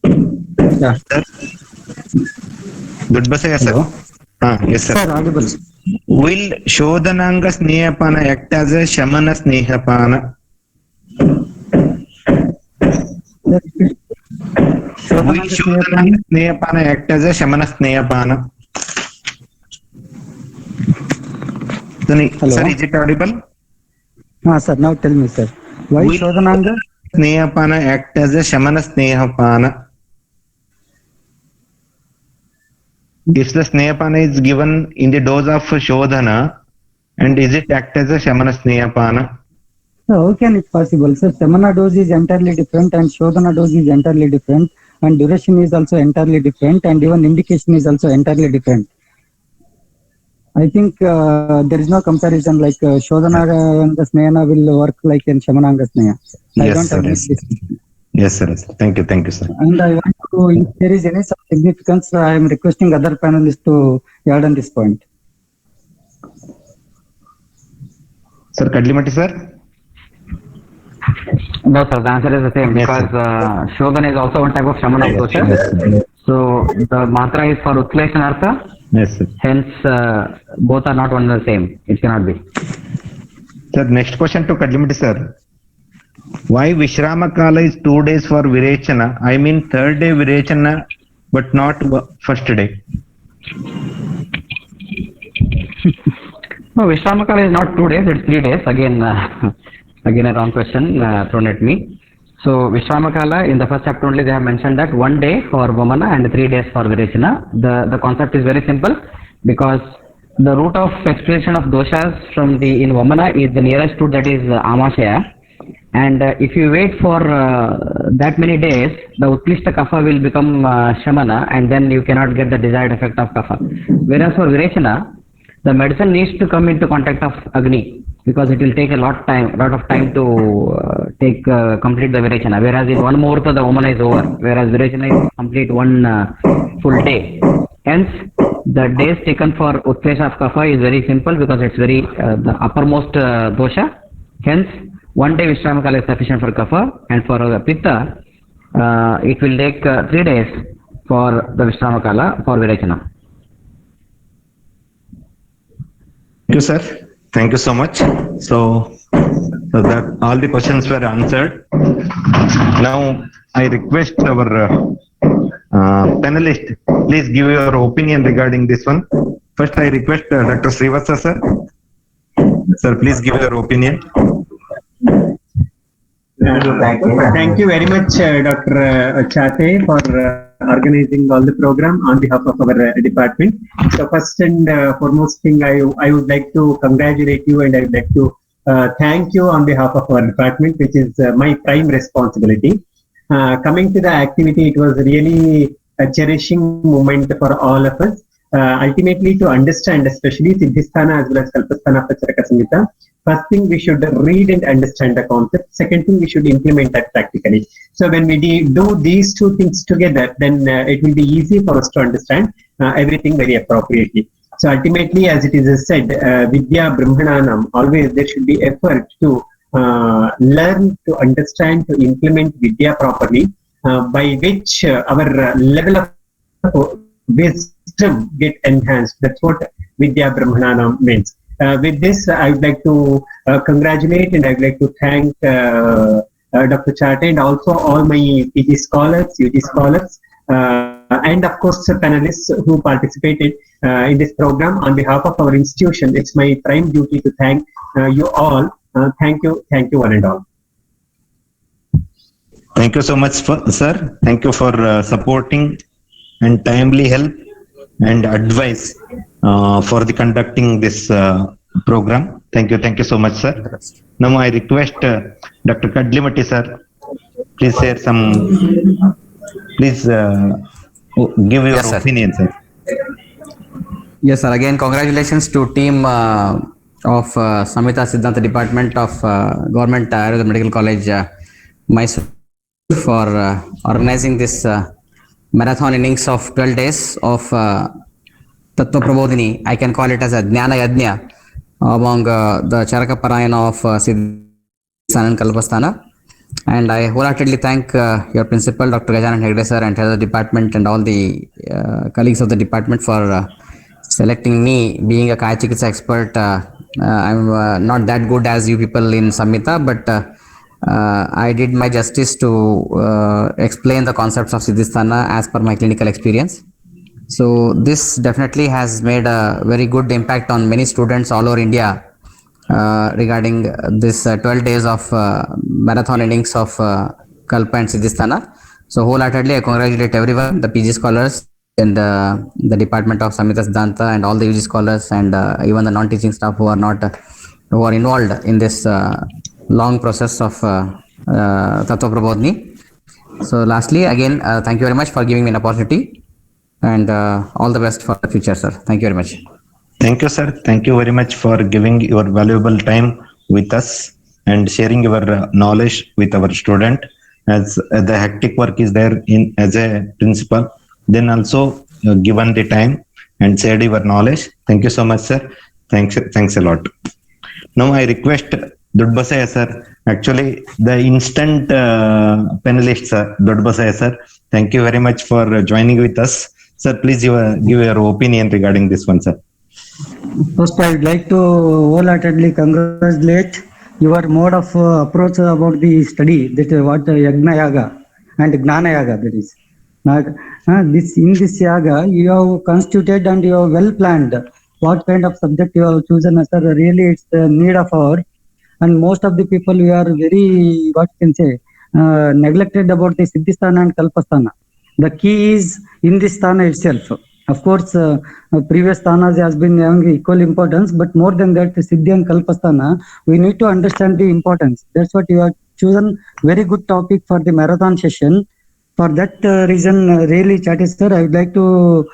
Yeah. Sir, Dudbasaya sir. Yes sir. Sir, audible. Will Shodhananga Snehapana act as a Shamana Snehapana? Will Shodhananga Snehapana act as a Shamana Snehapana? Hello. Sir, is it audible? Sir, now tell me, sir. Why Will Shodhananga? Snehapana act as a Shamana Snehapana? if the Snehapana is given in the dose of Shodhana, and is it act as a Shamana Snehapana? So how can it possible? So Shamana dose is entirely different and Shodhana dose is entirely different and duration is also entirely different and even indication is also entirely different. I think there is no comparison like Shodhana and the Snehana will work like in Shamananga Sneha. I Yes, don't sir, agree yes. with this. Yes, sir. Yes. Thank you, sir. And I want to, if there is any significance, I am requesting other panelists to add on this point. Sir, Kadlimati, sir? No, sir, the answer is the same Yes, because Shodhana is also one type of Shamana Yes, dosha. sir. So the matra is for Utkleshanartha, Yes, sir. hence both are not one and the same. It cannot be. Sir, next question to Kadlimati, sir. Why Vishrama Kala is 2 days for Virechana? I mean, third day Virechana, but not first day. No, Vishramakala is not 2 days, it's 3 days. Again, again a wrong question thrown at me. So Vishramakala, in the first chapter only they have mentioned that 1 day for Vamana and 3 days for Virechana. The concept is very simple because the root of expression of doshas from the in Vamana is the nearest root, that is Amashaya. And if you wait for that many days, the Utklishta Kapha will become Shamana and then you cannot get the desired effect of Kapha. Whereas for Virechana, the medicine needs to come into contact of Agni because it will take a lot of time to complete the Virechana. Whereas in one Muhurta the Vamana is over, whereas Virechana is complete one full day. Hence, the days taken for Utklesha of Kapha is very simple because it's very the uppermost dosha. Hence, 1 day Vishramakala is sufficient for Kapha, and for Pitta, it will take 3 days for the Vishramakala for Virechana. Thank you, sir. Thank you so much. So that all the questions were answered. Now I request our panelist, please give your opinion regarding this one. First, I request Dr. Srivastava, sir. Sir, please give your opinion. Thank you very much, Dr. Chate, for organizing all the program on behalf of our department. So first and foremost thing, I would like to congratulate you and I would like to thank you on behalf of our department, which is my prime responsibility. Coming to the activity, it was really a cherishing moment for all of us. Ultimately, to understand, especially Siddhisthana as well as Kalpasthana Pacharaka Samhita, first thing we should read and understand the concept. Second thing, we should implement that practically. So when we do these two things together, then it will be easy for us to understand everything very appropriately. So ultimately, as it is said, Vidya Brahmananam, always there should be effort to learn, to understand, to implement Vidya properly, by which our level of wisdom get enhanced. That's what Vidya Brahmananam means. With this, I would like to congratulate and I would like to thank Dr. Chate and also all my PG scholars, UG scholars, and of course panelists who participated in this program. On behalf of our institution, it's my prime duty to thank you all. Thank you one and all. Thank you so much, sir. Thank you for supporting and timely help and advice for the conducting this program. Thank you so much, sir. Now I request Dr. Kadlimati, sir, please share some, please give your Yes, sir. opinion, sir. Yes, sir. Again, congratulations to team of Samhita Siddhanta Department of Government Ayurveda Medical College, Mysore, for organizing this marathon innings of 12 days of Tattva Prabodhini. I can call it as a Jnana Yajna among the Charaka Parayana of Siddhisthana and Kalpasthana. And I wholeheartedly thank your principal, Dr. Gajanan Hegde sir, and head of the department and all the colleagues of the department for selecting me. Being a Kaya Chikitsa expert, I'm not that good as you people in Samhita, but I did my justice to explain the concepts of Siddhisthana as per my clinical experience. So this definitely has made a very good impact on many students all over India regarding this 12 days of marathon innings of Kalpa and Siddhisthana. So wholeheartedly I congratulate everyone, the PG scholars, and the Department of Samhita Siddhanta and all the UG scholars and even the non-teaching staff who are not who are involved in this long process of Tattva Prabodhini. So lastly, again, thank you very much for giving me an opportunity, and all the best for the future, sir. Thank you very much. Thank you, sir. Thank you very much for giving your valuable time with us and sharing your knowledge with our student. As the hectic work is there in as a principal, then also given the time and shared your knowledge. Thank you so much, sir. Thanks a lot. Now I request Dodbasaya sir. Actually, the instant panelist, sir, Dodbasaya sir. Thank you very much for joining with us, sir. Please give your opinion regarding this one, sir. First, I would like to wholeheartedly congratulate your mode of approach about the study, that what Yagna Yaga and Gnana Yaga, that is. In this Yaga, you have constituted and you have well planned what kind of subject you have chosen. Sir, really it's the need of our, and most of the people we are very, what you can say, neglected about the Siddhisthana and Kalpasthana. The key is in this Sthana itself. Of course, previous sthanas has been having equal importance, but more than that, Siddhi and Kalpasthana, we need to understand the importance. That's what you have chosen. Very good topic for the marathon session. For that reason, really, Chatty sir, I would like to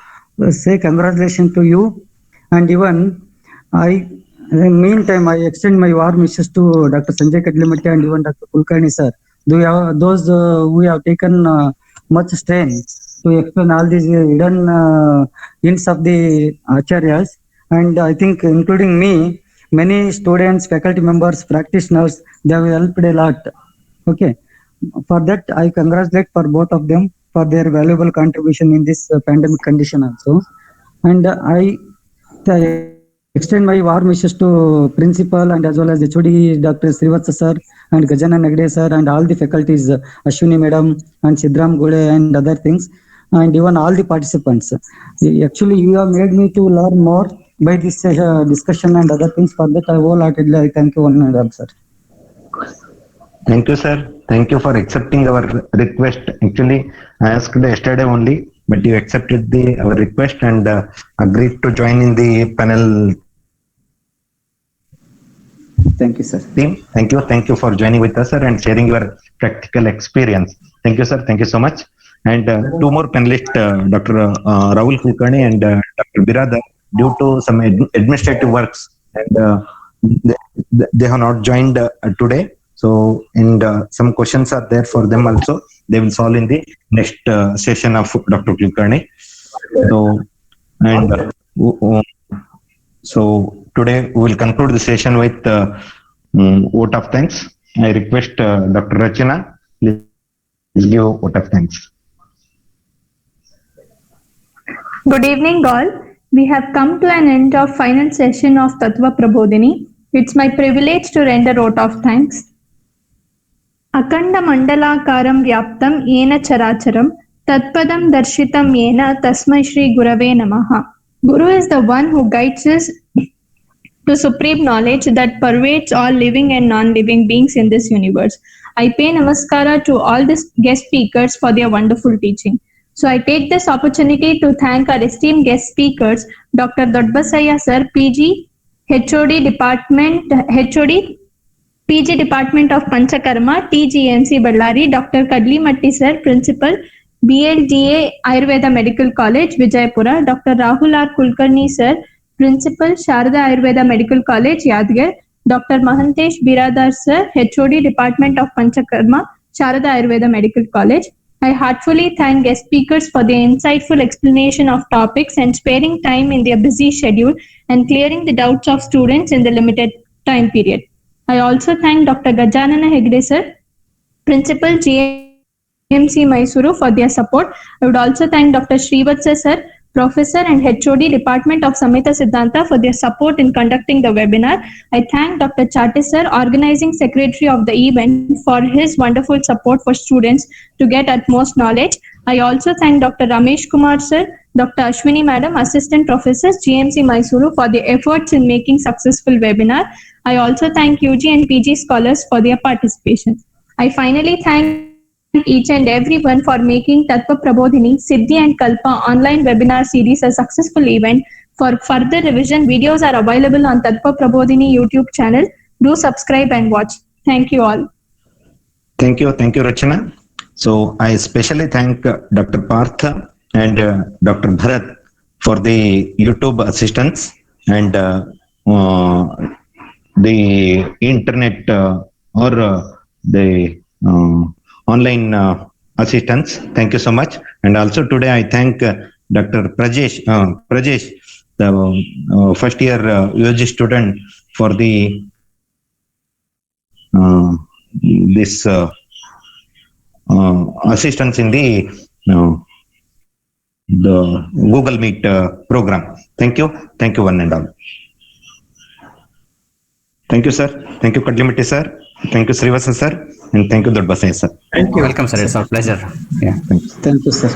say congratulations to you. And even in the meantime, I extend my warm wishes to Dr. Sanjay Kadlimatti and even Dr. Kulkarni sir. Those who have taken much strain to explain all these hidden hints of the acharyas, and I think including me, many students, faculty members, practitioners, they have helped a lot. Okay, for that I congratulate for both of them for their valuable contribution in this pandemic condition also, and I extend my warm wishes to principal and as well as HOD Dr. Srivatsa sir and Gajanan Nagde sir and all the faculties, Ashwini madam and Sidram Gode and other things, and even all the participants. Actually, you have made me to learn more by this discussion and other things. For that, I wholeheartedly thank you one and all, sir. Thank you, sir. Thank you for accepting our request. Actually, I asked yesterday only, but you accepted our request and agreed to join in the panel. Thank you, sir. Team, thank you for joining with us, sir, and sharing your practical experience. Thank you, sir. Thank you so much. And two more panelists, Dr. Rahul Kulkarni and Dr. Biradar, due to some administrative works, and they have not joined today. So, and some questions are there for them also. They will solve in the next session of Dr. Kulkarni. So, and so today we will conclude the session with vote of thanks. I request Dr. Rachana, please give vote of thanks. Good evening, all. We have come to an end of final session of Tattva Prabodhini. It's my privilege to render vote of thanks. Akanda Mandalakaram Vyaptam Yena Characharam Tatpadam Darshitam Yena Tasmai Shri Gurave Namaha. Guru is the one who guides us to supreme knowledge that pervades all living and non-living beings in this universe. I pay namaskara to all the guest speakers for their wonderful teaching. So I take this opportunity to thank our esteemed guest speakers, Dr. Dodbasaya sir, PG, PG Department of Panchakarma, TGMC Ballari, Dr. Kadlimatti sir, Principal, BLDA Ayurveda Medical College, Vijaypura, Dr. Rahul R. Kulkarni sir, Principal, Sharda Ayurveda Medical College, Yadgir, Dr. Mahantesh Biradar sir, HOD Department of Panchakarma, Sharda Ayurveda Medical College. I heartfully thank guest speakers for their insightful explanation of topics and sparing time in their busy schedule and clearing the doubts of students in the limited time period. I also thank Dr. Gajanana Hegde sir, Principal, GMC Mysuru for their support. I would also thank Dr. Srivatsa sir, Professor and HOD Department of Samhita Siddhanta for their support in conducting the webinar. I thank Dr. Chatty sir, Organizing Secretary of the event, for his wonderful support for students to get utmost knowledge. I also thank Dr. Ramesh Kumar sir, Dr. Ashwini madam, Assistant Professors, GMC Mysuru, for their efforts in making successful webinar. I also thank UG and PG scholars for their participation. I finally thank each and everyone for making Tattva Prabodhini, Siddhi and Kalpa online webinar series a successful event. For further revision, videos are available on Tattva Prabodhini YouTube channel. Do subscribe and watch. Thank you all. Thank you, Rachana. So I especially thank Dr. Partha and Dr. Bharat for the YouTube assistance and the internet or the online assistance. Thank you so much. And also today I thank Dr. Prajesh, the first year UG student for the this assistance in the Google Meet program. Thank you one and all. Thank you, sir. Thank you, Kadlimatti sir. Thank you, Srivasa sir. And thank you, Dodbasai sir. Thank you. Welcome, sir. It's our pleasure. Yeah. Thank you, sir.